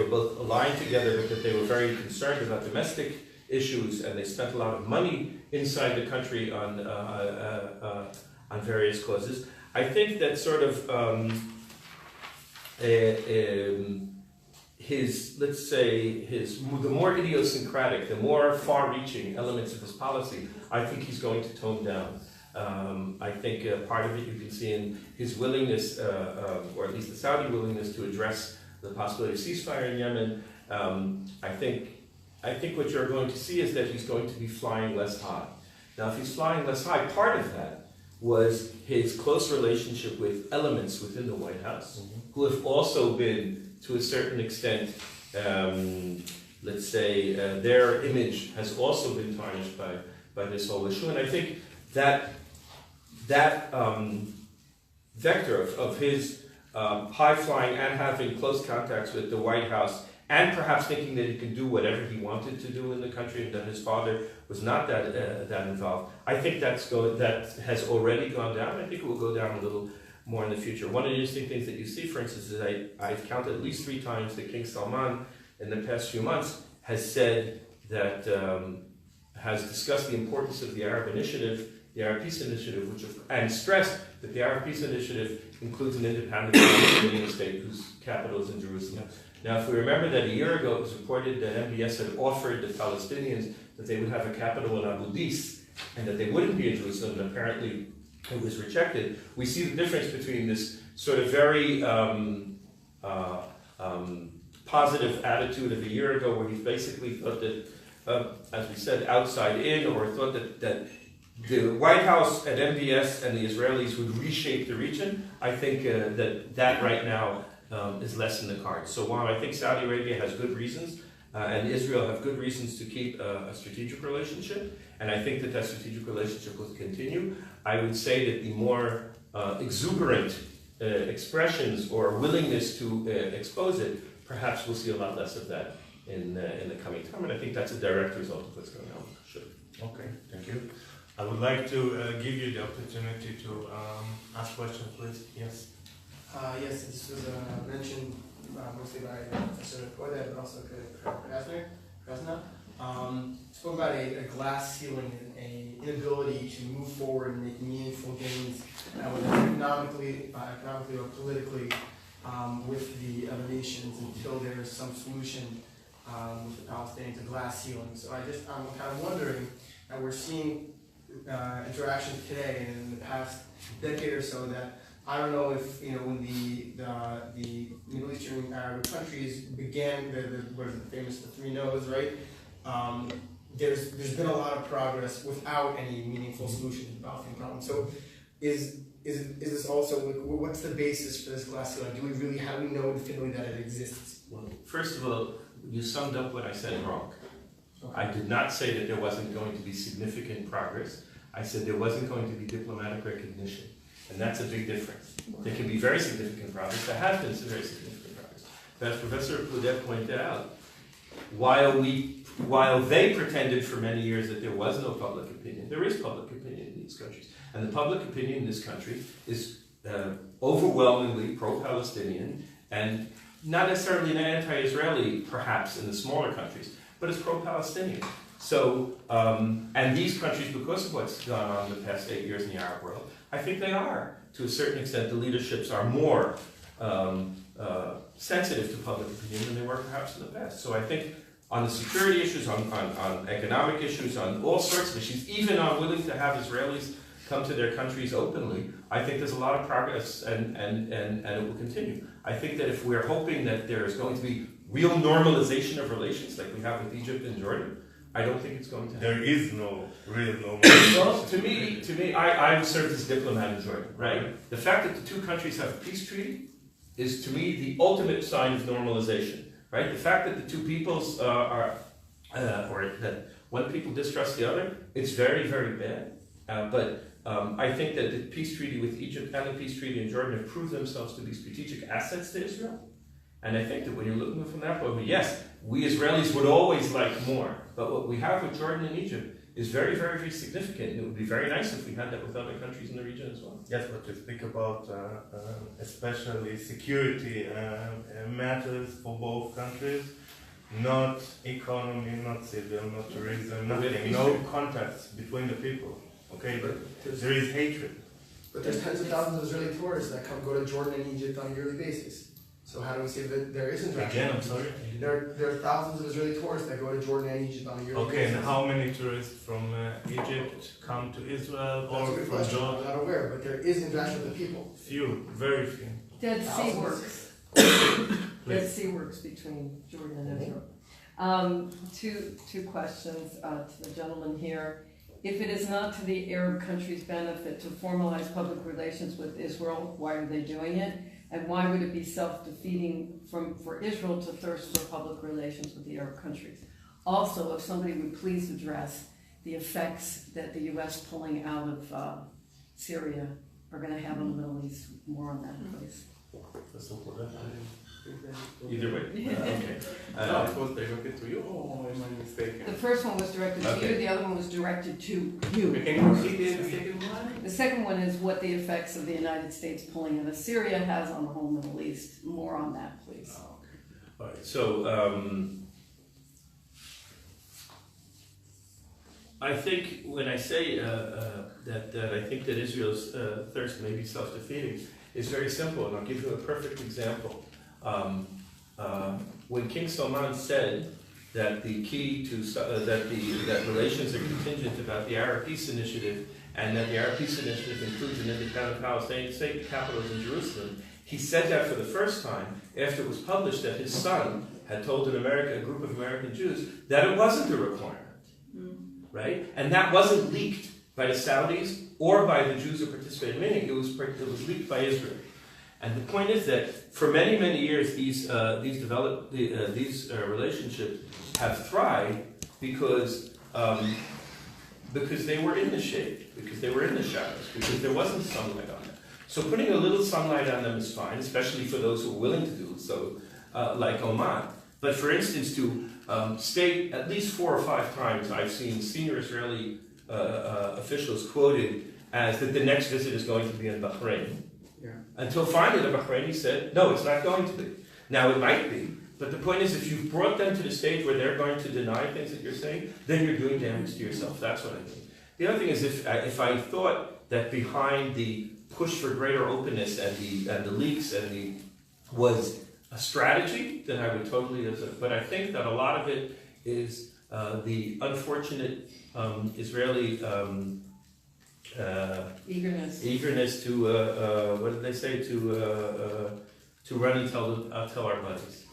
both aligned together, but that they were very concerned about domestic issues, and they spent a lot of money inside the country on various causes. I think that sort of the more idiosyncratic, the more far-reaching elements of his policy, I think he's going to tone down. I think part of it you can see in his willingness, or at least the Saudi willingness, to address the possibility of ceasefire in Yemen. I think what you're going to see is that he's going to be flying less high. Now, if he's flying less high, part of that was his close relationship with elements within the White House, who have also been, to a certain extent, their image has also been tarnished by this whole issue. And I think that vector of his high-flying and having close contacts with the White House, and perhaps thinking that he can do whatever he wanted to do in the country, and that his father was not that involved, I think that has already gone down. I think it will go down a little more in the future. One of the interesting things that you see, for instance, is I've counted at least 3 times that King Salman, in the past few months, has said that, has discussed the importance of the Arab Initiative, the Arab Peace Initiative, and stressed that the Arab Peace Initiative includes an independent Palestinian state whose capital is in Jerusalem. Now, if we remember that a year ago it was reported that MEISAI had offered the Palestinians that they would have a capital in Abu Dis, and that they wouldn't be in Jerusalem, and apparently it was rejected. We see the difference between this sort of very positive attitude of a year ago, where he basically thought that, as we said, outside in, or thought that the White House and MBS and the Israelis would reshape the region. I think that right now is less in the cards. So while I think Saudi Arabia has good reasons, and Israel have good reasons to keep a strategic relationship, and I think that strategic relationship will continue, I would say that the more exuberant expressions or willingness to expose it, perhaps we'll see a lot less of that in the coming time, and I think that's a direct result of what's going on. Sure. Okay, thank you. I would like to give you the opportunity to ask questions, please. Yes. Yes, this was mentioned mostly by Professor Podeh, but also Krasna. Spoke about a glass ceiling and an inability to move forward and make meaningful gains, whether economically or politically, with the other nations until there's some solution with the Palestinians, a glass ceiling. So I'm kind of wondering, we're seeing interactions today and in the past decade or so that I don't know if, when the Middle Eastern Arab countries began what is it, famous, the three no's, right? There's been a lot of progress without any meaningful solution to the Palestinian problem. So is this also, what's the basis for this glass ceiling? How do we know definitively that it exists? Well, first of all, you summed up what I said wrong. I did not say that there wasn't going to be significant progress. I said there wasn't going to be diplomatic recognition. And that's a big difference. There can be very significant progress. There has been some very significant progress. But as Professor Podeh pointed out, while they pretended for many years that there was no public opinion, there is public opinion in these countries. And the public opinion in this country is overwhelmingly pro-Palestinian and not necessarily an anti-Israeli, perhaps, in the smaller countries, but it's pro-Palestinian. So, and these countries, because of what's gone on in the past 8 years in the Arab world, I think they are, to a certain extent, the leaderships are more sensitive to public opinion than they were perhaps in the past. So I think on the security issues, on economic issues, on all sorts of issues, even on willing to have Israelis come to their countries openly, I think there's a lot of progress and it will continue. I think that if we're hoping that there is going to be real normalization of relations like we have with Egypt and Jordan, I don't think it's going to happen. There is no real normalization. Well, to me, I've served as diplomat in Jordan, right? The fact that the two countries have a peace treaty is, to me, the ultimate sign of normalization, right? The fact that the two peoples or that one people distrust the other, it's very, very bad. But I think that the peace treaty with Egypt and the peace treaty in Jordan have proved themselves to be strategic assets to Israel. And I think that when you're looking from that point of view, yes, we Israelis would always like more. But what we have with Jordan and Egypt is very, very, very significant. And it would be very nice if we had that with other countries in the region as well. Yes, but to speak about especially security matters for both countries, not economy, not civil, not tourism, nothing, no contacts between the people. Okay, but there is hatred. But there's tens of thousands of Israeli tourists that go to Jordan and Egypt on a yearly basis. So how do we say that there isn't interaction? Again, I'm sorry? There are thousands of Israeli tourists that go to Jordan and Egypt on a yearly basis. Okay, and how many tourists from Egypt come to Israel or from Jordan? I'm not aware, but there is interaction with the people. Few, very few. Dead Sea works. Dead Sea works between Jordan and Israel. Two questions to the gentleman here. If it is not to the Arab countries' benefit to formalize public relations with Israel, why are they doing it? And why would it be self-defeating for Israel to thirst for public relations with the Arab countries? Also, if somebody would please address the effects that the U.S. pulling out of Syria are going to have on the Middle East. More on that, please. Either way. Okay. No, it was directed to you, or am I mistaken? The first one was directed to you, the other one was directed to you. Can you repeat the second one? The second one is what the effects of the United States pulling out of Syria has on the whole Middle East. More on that, please. Oh, okay. All right. So I think when I say that I think that Israel's thirst may be self-defeating, it's very simple, and I'll give you a perfect example. When King Salman said that the key to that relations are contingent about the Arab Peace Initiative, and that the Arab Peace Initiative includes an independent Palestinian state, the capital is in Jerusalem, he said that for the first time after it was published that his son had told a group of American Jews that it wasn't a requirement, right? And that wasn't leaked by the Saudis or by the Jews who participated, meaning it was leaked by Israel. And the point is that for many, many years, these relationships have thrived because they were in the shade, because they were in the shadows, because there wasn't sunlight on them. So putting a little sunlight on them is fine, especially for those who are willing to do so, like Oman. But for instance, to state at least 4 or 5 times, I've seen senior Israeli officials quoted as that the next visit is going to be in Bahrain. Yeah. Until finally the Bahraini said, no, it's not going to be. Now it might be, but the point is if you've brought them to the stage where they're going to deny things that you're saying, then you're doing damage to yourself. That's what I think. The other thing is if I thought that behind the push for greater openness and the leaks and was a strategy, then I would totally, but I think that a lot of it is the unfortunate Israeli eagerness to what did they say, to run and tell our buddies,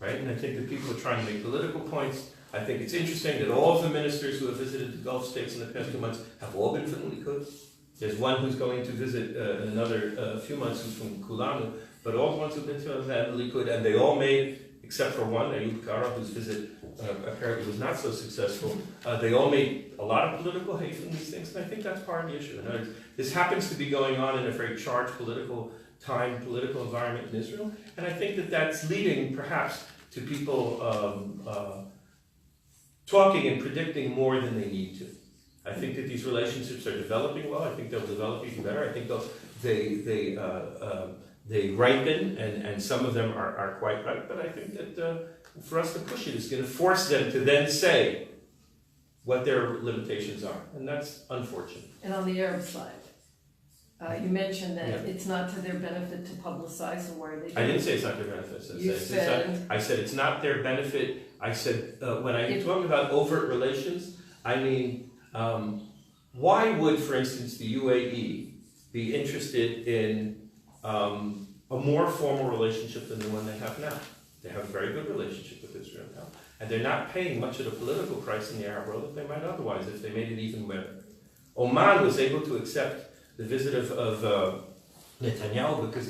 right? And I think that people are trying to make political points. I think it's interesting that all of the ministers who have visited the Gulf states in the past few months have all been from Likud. There's one who's going to visit in another few months who's from Kulanu, but all the ones who've been to the Likud, and they all made, except for one, Ayub Kara, whose visit apparently was not so successful, they all made a lot of political hate from these things, and I think that's part of the issue. In other words, this happens to be going on in a very charged political environment in Israel, and I think that that's leading perhaps to people talking and predicting more than they need to. I think that these relationships are developing well. I think they'll develop even better. I think they ripen, and some of them are quite right. But I think that for us to push it is going to force them to then say what their limitations are, and that's unfortunate. And on the Arab side, you mentioned that it's not to their benefit to publicize, so why are they doing I didn't say it's not their benefit. I said it's not their benefit. I said when I talk about overt relations, I mean why would, for instance, the UAE be interested in a more formal relationship than the one they have now? They have a very good relationship with Israel now, and they're not paying much of the political price in the Arab world that they might otherwise if they made it even better. Oman was able to accept the visit of Netanyahu because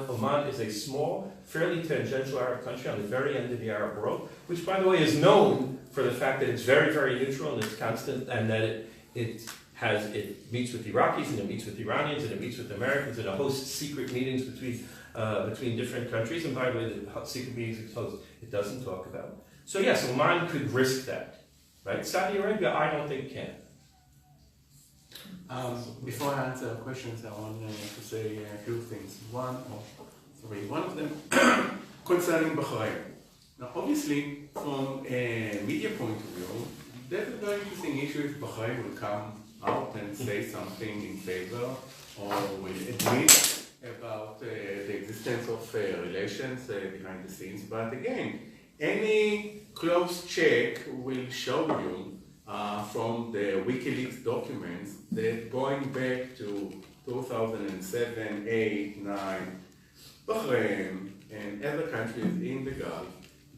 Oman is a small, fairly tangential Arab country on the very end of the Arab world, which, by the way, is known for the fact that it's very, very neutral and it's constant, and that it meets with Iraqis and it meets with Iranians and it meets with Americans and it hosts secret meetings between different countries. And by the way, the secret meetings it doesn't talk about. So yes, Oman could risk that, right? Saudi Arabia, I don't think can. Before I answer questions, I want to say a few things. One of them concerning Bahrain. Now, obviously, from a media point of view, that's a very interesting issue if Bahrain will come out and say something in favor or will admit about the existence of relations behind the scenes. But again, any close check will show you from the WikiLeaks documents that going back to 2007, 8, 9, Bahrain and other countries in the Gulf,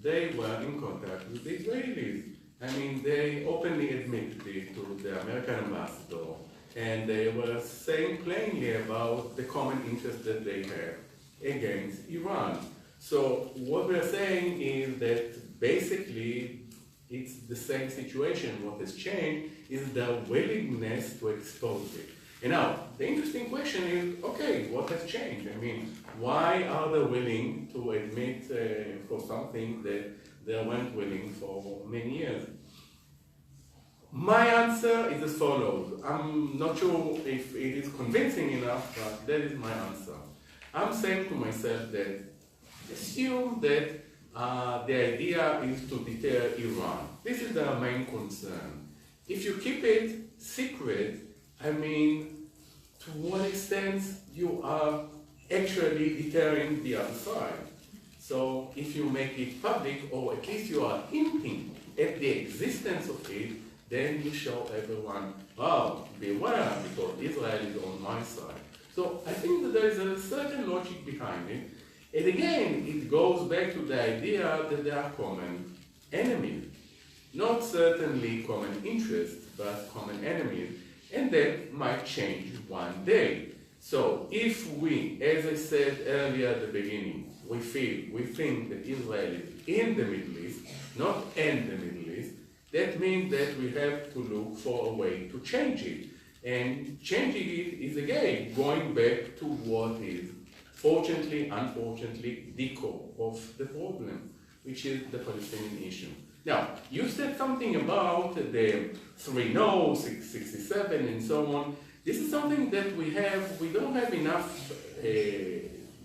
they were in contact with the Israelis. I mean, they openly admitted it to the American ambassador, and they were saying plainly about the common interest that they have against Iran. So what we're saying is that basically it's the same situation. What has changed is their willingness to expose it. And now, the interesting question is, okay, what has changed? I mean, why are they willing to admit for something that they weren't willing for many years? My answer is as follows. I'm not sure if it is convincing enough, but that is my answer. I'm saying to myself that assume that the idea is to deter Iran. This is their main concern. If you keep it secret, I mean, to what extent you are actually deterring the other side. So if you make it public, or at least you are hinting at the existence of it, then you show everyone, oh, beware, because Israel is on my side. So I think that there is a certain logic behind it. And again, it goes back to the idea that there are common enemies. Not certainly common interests, but common enemies. And that might change one day. So if we, as I said earlier at the beginning, we think that Israel is in the Middle East, not in the Middle East, that means that we have to look for a way to change it. And changing it is again going back to what is, fortunately, unfortunately, the core of the problem, which is the Palestinian issue. Now, you said something about the 3-0, 667, and so on. This is something that we don't have enough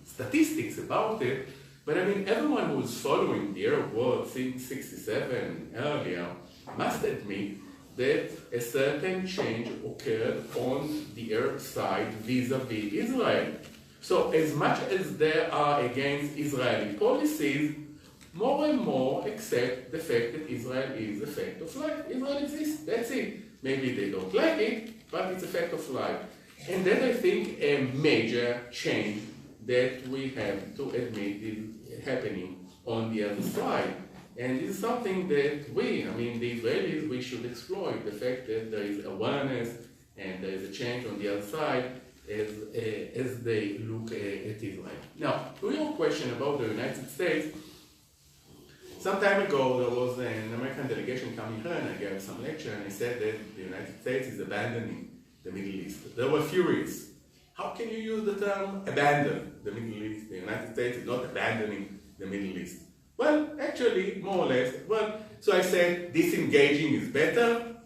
statistics about it, but I mean, everyone who's following the Arab world since 67 earlier must admit that a certain change occurred on the Arab side vis-a-vis Israel. So as much as they are against Israeli policies, more and more accept the fact that Israel is a fact of life. Israel exists, that's it. Maybe they don't like it, but it's a fact of life. And that, I think, a major change that we have to admit is happening on the other side. And this is something that the Israelis, we should exploit, the fact that there is awareness and there is a change on the other side as they look at Israel. Now, to your question about the United States, some time ago there was an American delegation coming here and I gave some lecture and I said that the United States is abandoning the Middle East. They were furious. How can you use the term abandon the Middle East? The United States is not abandoning the Middle East. Well, actually, more or less, so I said disengaging is better.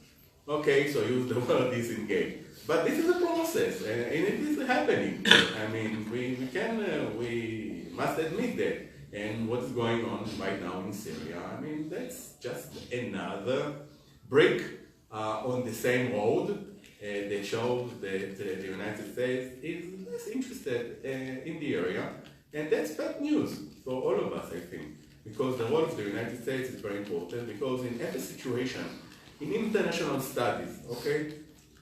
Okay, so I use the word disengage. But this is a process, and it is happening. I mean, we must admit that. And what's going on right now in Syria, I mean, that's just another brick on the same road that shows that the United States is less interested in the area. And that's bad news for all of us, I think. Because the role of the United States is very important, because in every situation, in international studies, okay,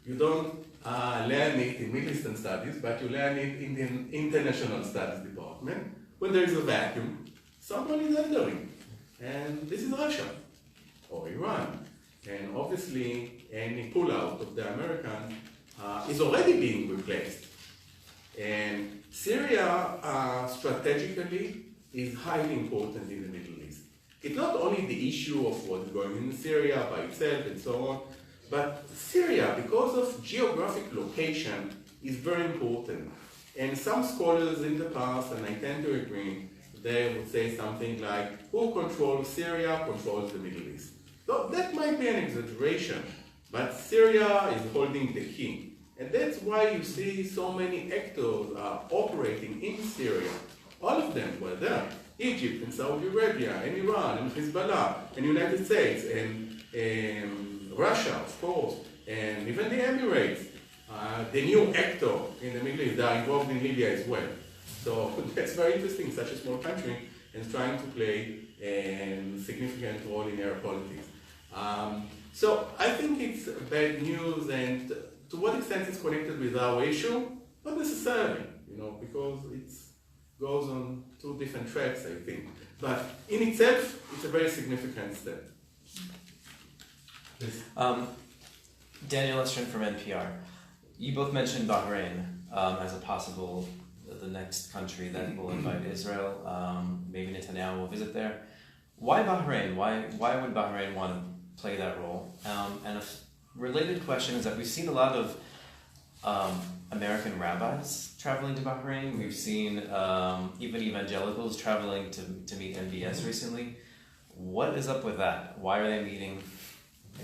you don't learn it in Middle Eastern studies, but you learn it in the international studies department. When there is a vacuum, someone is entering, and this is Russia or Iran. And obviously, any pullout of the Americans is already being replaced. And Syria, strategically, is highly important in the Middle East. It's not only the issue of what's going on in Syria by itself and so on, but Syria, because of geographic location, is very important. And some scholars in the past, and I tend to agree, they would say something like, who controls Syria controls the Middle East. So that might be an exaggeration, but Syria is holding the key. And that's why you see so many actors are operating in Syria. All of them were there. Egypt and Saudi Arabia and Iran and Hezbollah and United States and Russia, of course, and even the Emirates. The new actor in the Middle East, they are involved in Libya as well. So that's very interesting, such a small country, and trying to play a significant role in Arab politics. So I think it's bad news, and to what extent it's connected with our issue? Not necessarily, because it goes on two different tracks, I think. But in itself, it's a very significant step. Daniel Estrin from NPR. You both mentioned Bahrain as a possible, the next country that will invite Israel. Maybe Netanyahu will visit there. Why Bahrain? Why would Bahrain want to play that role? And a related question is that we've seen a lot of American rabbis traveling to Bahrain. We've seen even evangelicals traveling to meet MBS recently. What is up with that? Why are they meeting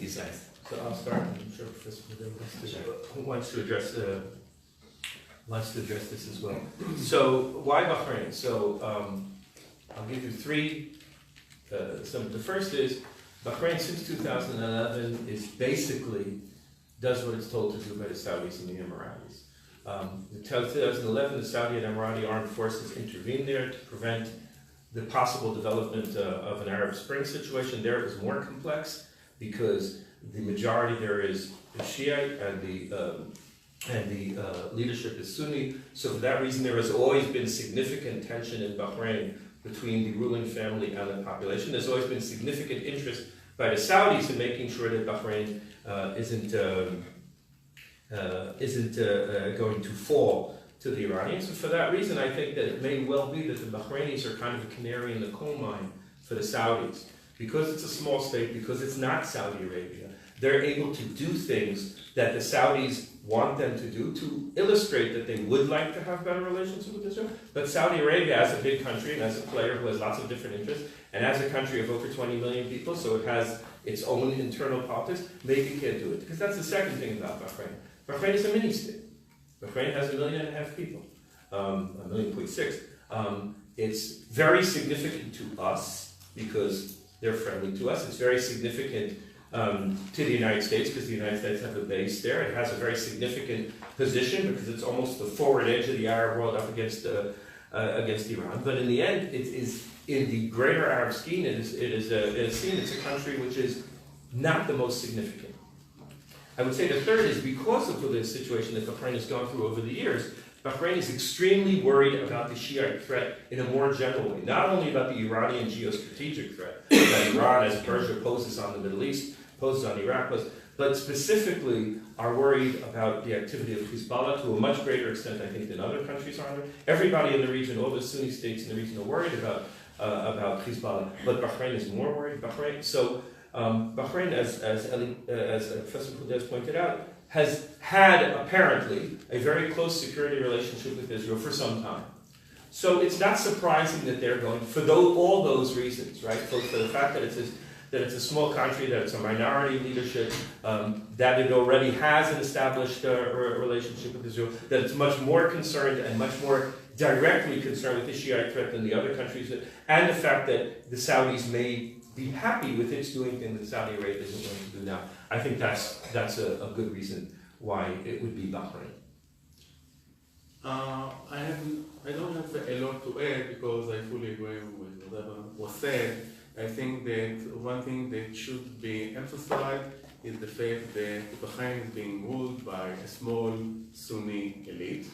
these guys? So I'll start. I'm sure Professor wants to address this as well. So why Bahrain? So I'll give you three. The first is Bahrain since 2011 is basically does what it's told to do by the Saudis and the Emiratis. In 2011, the Saudi and Emirati armed forces intervened there to prevent the possible development of an Arab Spring situation. There it was more complex because the majority there is Shiite and the leadership is Sunni. So for that reason, there has always been significant tension in Bahrain between the ruling family and the population. There's always been significant interest by the Saudis in making sure that Bahrain isn't going to fall to the Iranians. And for that reason, I think that it may well be that the Bahrainis are kind of a canary in the coal mine for the Saudis. Because it's a small state, because it's not Saudi Arabia, they're able to do things that the Saudis want them to do to illustrate that they would like to have better relations with Israel. But Saudi Arabia, as a big country and as a player who has lots of different interests, and as a country of over 20 million people, so it has its own internal politics, maybe can't do it. Because that's the second thing about Bahrain. Bahrain is a mini-state. Bahrain has 1.5 million people, 1.6 million. It's very significant to us because they're friendly to us. It's very significant to the United States because the United States have a base there. It has a very significant position because it's almost the forward edge of the Arab world up against Iran. But in the end, it is in the greater Arab scheme. It's a country which is not the most significant. I would say the third is because of the situation that Bahrain has gone through over the years. Bahrain is extremely worried about the Shiite threat in a more general way, not only about the Iranian geostrategic threat that Iran, as Persia, poses on the Middle East, poses on Iraq, but specifically are worried about the activity of Hezbollah to a much greater extent, I think, than other countries are. Everybody in the region, all the Sunni states in the region, are worried about Hezbollah, but Bahrain is more worried. Bahrain, as Professor Podeh pointed out, has had apparently a very close security relationship with Israel for some time. So it's not surprising that they're going for all those reasons, right? For the fact that it's a small country, that it's a minority leadership, that it already has an established relationship with Israel, that it's much more concerned and much more directly concerned with the Shiite threat than the other countries, and the fact that the Saudis may be happy with its doing things that Saudi Arabia isn't going to do now. I think that's a good reason why it would be Bahrain. I don't have a lot to add because I fully agree with whatever was said. I think that one thing that should be emphasized is the fact that Bahrain is being ruled by a small Sunni elite,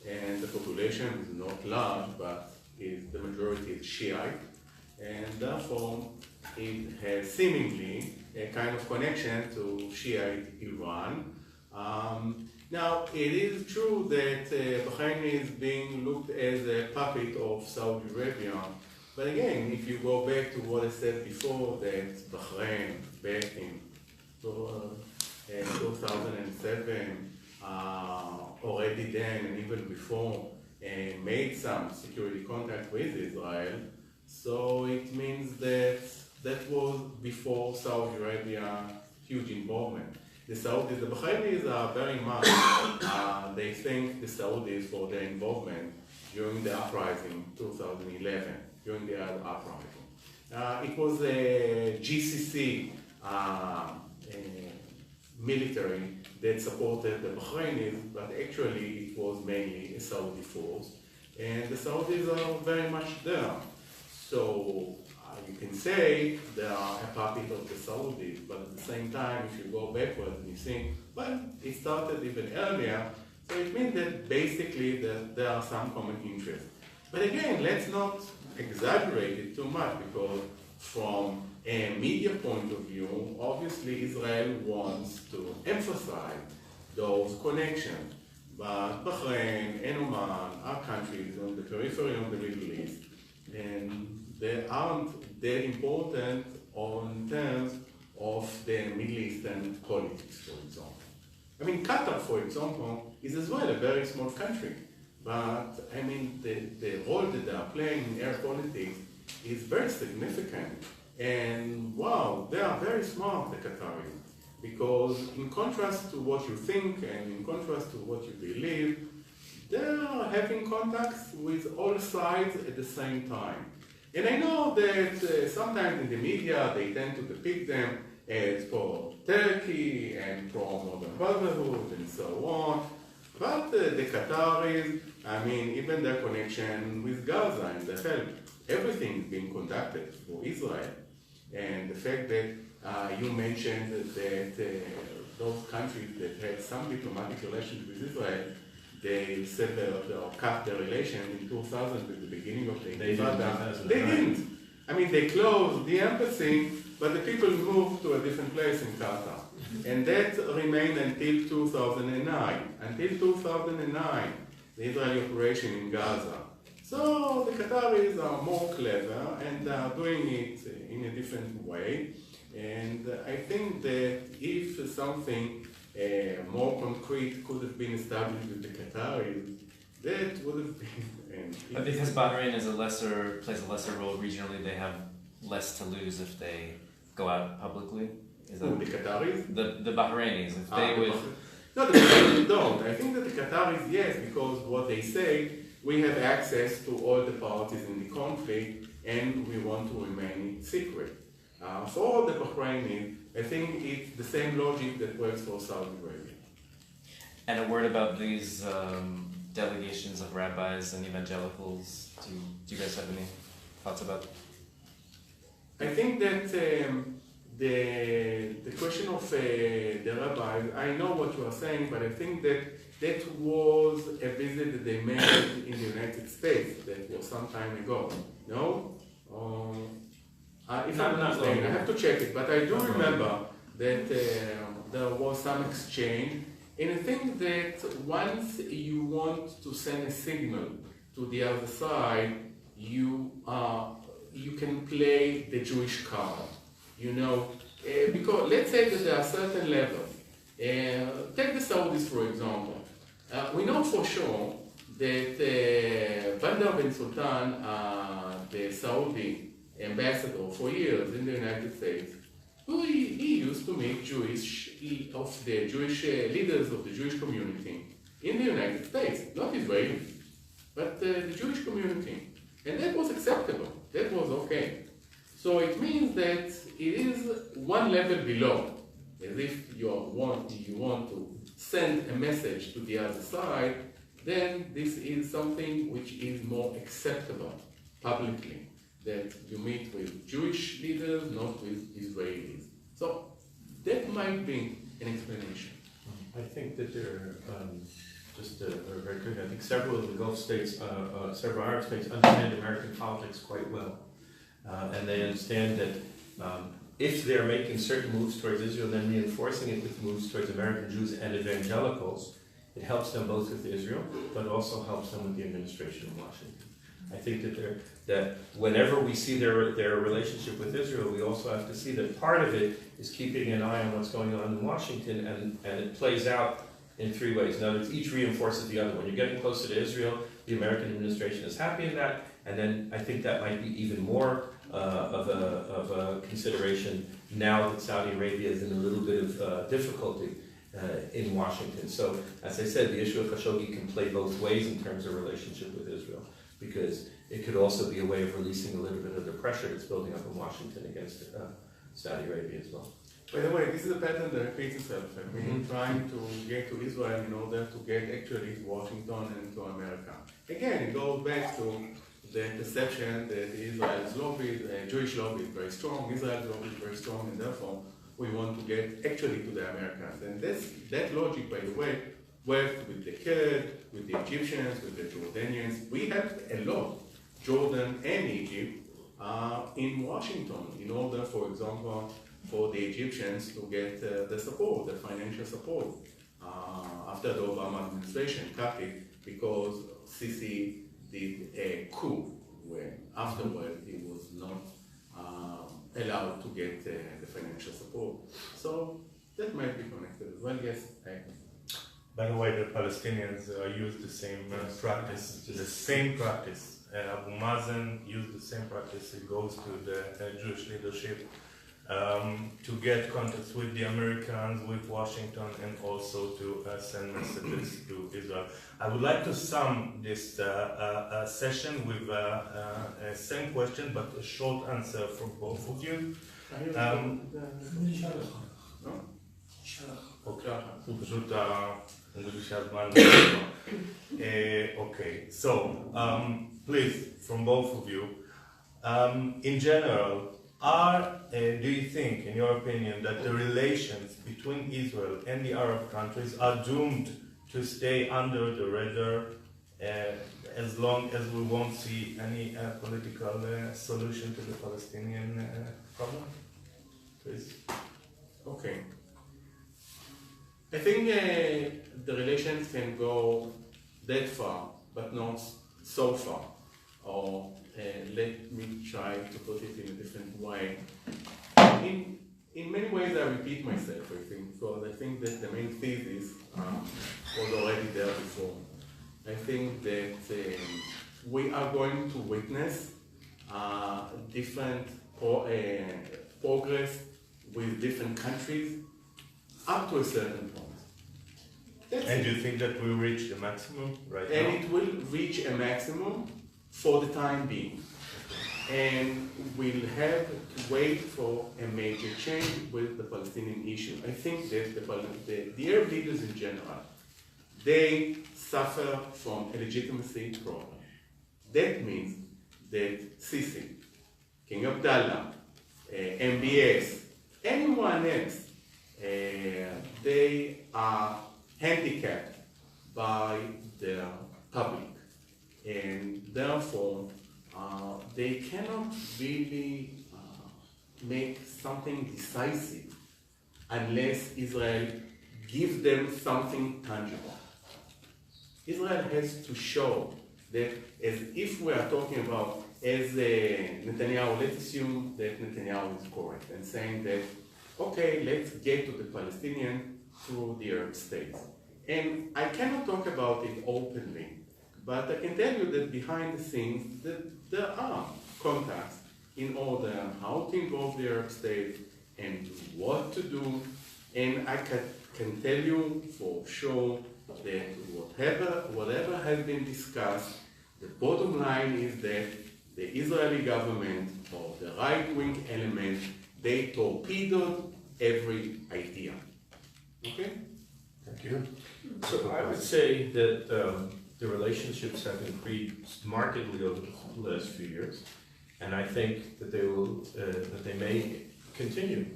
and the population is not large, but the majority is Shiite, and therefore it has seemingly a kind of connection to Shiite Iran. Now, it is true that Bahrain is being looked as a puppet of Saudi Arabia, but again, if you go back to what I said before, that Bahrain back in 2007, already then and even before, made some security contact with Israel, so it means that was before Saudi Arabia huge involvement. The Bahrainis are very much, they thank the Saudis for their involvement during the uprising 2011, during the Arab uprising. It was a GCC military that supported the Bahrainis, but actually it was mainly a Saudi force. And the Saudis are very much there. So you can say they are a puppet of the Saudis, but at the same time, if you go backwards and you think, well, it started even earlier, so it means that basically there are some common interests. But again, let's not exaggerate it too much, because from a media point of view, obviously Israel wants to emphasize those connections. But Bahrain and Oman are countries on the periphery of the Middle East, and they aren't that important on terms of the Middle Eastern politics, for example. I mean, Qatar, for example, is as well a very small country, but I mean, the role that they are playing in air politics is very significant. And wow, they are very smart, the Qataris, because in contrast to what you think and in contrast to what you believe, they are having contacts with all sides at the same time. And I know that sometimes in the media they tend to depict them as pro-Turkey and pro-modern brotherhood and so on. But the Qataris, I mean, even their connection with Gaza and the help, everything is being conducted for Israel. And the fact that you mentioned that those countries that had some diplomatic relations with Israel, they severed or cut their relation in 2000 at the beginning of the Intifada. They didn't. I mean, they closed the embassy, but the people moved to a different place in Qatar. And that remained until 2009. Until 2009, the Israeli operation in Gaza. So the Qataris are more clever and they are doing it in a different way. And I think that if something more concrete could have been established with the Qataris, that would have been. But because Bahrain is plays a lesser role regionally, they have less to lose if they go out publicly. Is that The Qataris? the Bahrainis? If they would. No, the Qataris don't. I think that the Qataris, yes, because what they say, we have access to all the parties in the conflict and we want to remain secret. For the Bahrainis, I think it's the same logic that works for Saudi Arabia. And a word about these delegations of rabbis and evangelicals. Do you guys have any thoughts about? I think that the question of the rabbis, I know what you are saying, but I think that was a visit that they made in the United States that was some time ago. No? If I'm not mistaken, I have to check it, but I do remember that there was some exchange. And I think that once you want to send a signal to the other side, you can play the Jewish card. You know, because let's say that there are certain levels. Take the Saudis, for example. We know for sure that Bandar bin Sultan, the Saudi ambassador for years in the United States, he used to meet Jewish leaders of the Jewish community in the United States, not Israelis, but the Jewish community. And that was acceptable, that was okay. So it means that it is one level below, as if you want to send a message to the other side, then this is something which is more acceptable publicly, that you meet with Jewish leaders, not with Israelis. So that might be an explanation. I think that there are very good. I think several of the Gulf states, several Arab states, understand American politics quite well, and they understand that if they're making certain moves towards Israel, then reinforcing it with moves towards American Jews and evangelicals, it helps them both with Israel, but also helps them with the administration in Washington. I think that whenever we see their relationship with Israel, we also have to see that part of it is keeping an eye on what's going on in Washington, and it plays out in three ways. In other words, each reinforces the other. When you're getting closer to Israel, the American administration is happy in that, and then I think that might be even more of a consideration now that Saudi Arabia is in a little bit of difficulty in Washington. So, as I said, the issue of Khashoggi can play both ways in terms of relationship with Israel, because it could also be a way of releasing a little bit of the pressure that's building up in Washington against Saudi Arabia as well. By the way, this is a pattern that repeats itself. I've been trying to get to Israel in order to get actually to Washington and to America. Again, it goes back to the perception that Israel's lobby, Jewish lobby is very strong, Israel's lobby is very strong, and therefore we want to get actually to the Americans. And that logic, by the way, worked with the Kurds, with the Egyptians, with the Jordanians. We helped a lot, Jordan and Egypt, in Washington, in order, for example, for the Egyptians to get the support, the financial support. After the Obama administration cut it because Sisi did a coup when afterward he was not allowed to get the financial support. So that might be connected as well, yes. By the way, the Palestinians use the same practice, Abu Mazen used the same practice. It goes to the Jewish leadership to get contacts with the Americans, with Washington, and also to send messages to Israel. I would like to sum this session with a same question, but a short answer from both of you. Okay, so please, from both of you, in general, do you think, in your opinion, that the relations between Israel and the Arab countries are doomed to stay under the radar as long as we won't see any political solution to the Palestinian problem? Please. Okay. I think the relations can go that far, but not so far. Or let me try to put it in a different way. in many ways I repeat myself, I think, because I think that the main thesis was already there before. I think that we are going to witness different progress with different countries up to a certain point. And do you think that we'll reach the maximum right now? And it will reach a maximum for the time being. And we'll have to wait for a major change with the Palestinian issue. I think that the Arab leaders in general, they suffer from a legitimacy problem. That means that Sisi, King Abdullah, MBS, anyone else, they are handicapped by their public, and therefore they cannot really make something decisive unless Israel gives them something tangible. Israel has to show that, as if we are talking about, as Netanyahu, let's assume that Netanyahu is correct and saying that, okay, let's get to the Palestinian through the Arab states. And I cannot talk about it openly, but I can tell you that behind the scenes that there are contacts in order how to involve the Arab states and what to do. And I can tell you for sure that whatever has been discussed, the bottom line is that the Israeli government or the right-wing element, they torpedoed every idea. Okay? Thank you. So I would say that the relationships have increased markedly over the last few years, and I think that they may continue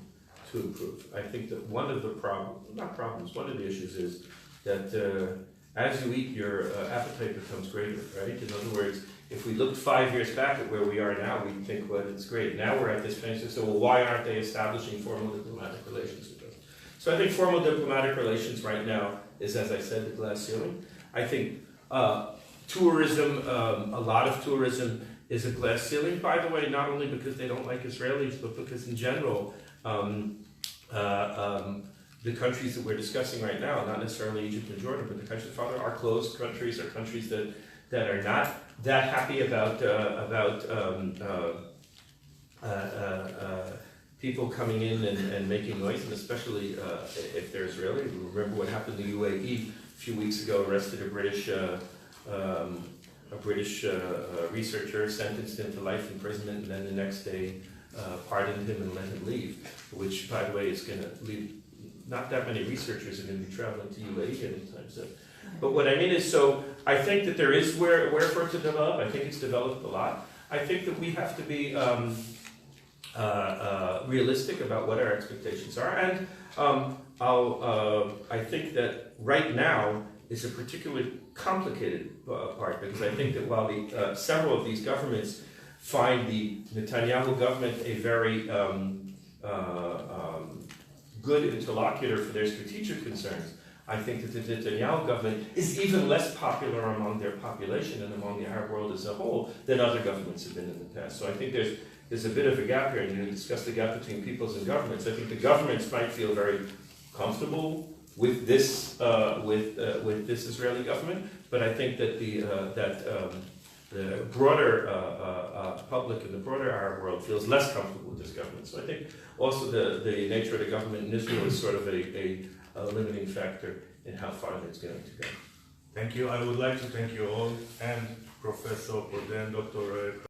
to improve. I think that one of the one of the issues is that as you eat, your appetite becomes greater, right? In other words, if we looked 5 years back at where we are now, we'd think, well, it's great. Now we're at this place, so well, why aren't they establishing formal diplomatic relations with us? So I think formal diplomatic relations right now is, as I said, the glass ceiling. I think tourism, a lot of tourism is a glass ceiling, by the way, not only because they don't like Israelis, but because in general, the countries that we're discussing right now, not necessarily Egypt and Jordan, but the countries farther, are closed countries, are countries that are not that happy about people coming in and making noise, and especially if they're Israeli. Remember what happened in the UAE a few weeks ago, arrested a British researcher, sentenced him to life imprisonment, and then the next day pardoned him and let him leave, which, by the way, is going to leave. Not that many researchers are going to be traveling to UAE anytime soon. But what I mean is, so I think that there is where for it to develop. I think it's developed a lot. I think that we have to be realistic about what our expectations are. And I think that right now is a particularly complicated part, because I think that while several of these governments find the Netanyahu government a very good interlocutor for their strategic concerns, I think that the Netanyahu government is even less popular among their population and among the Arab world as a whole than other governments have been in the past. So I think there's a bit of a gap here, and you discuss the gap between peoples and governments. I think the governments might feel very comfortable with this Israeli government, but I think that the broader public and the broader Arab world feels less comfortable with this government. So I think also the nature of the government in Israel is sort of a limiting factor in how far it's going to go. Thank you. I would like to thank you all, and Professor Podeh and Dr.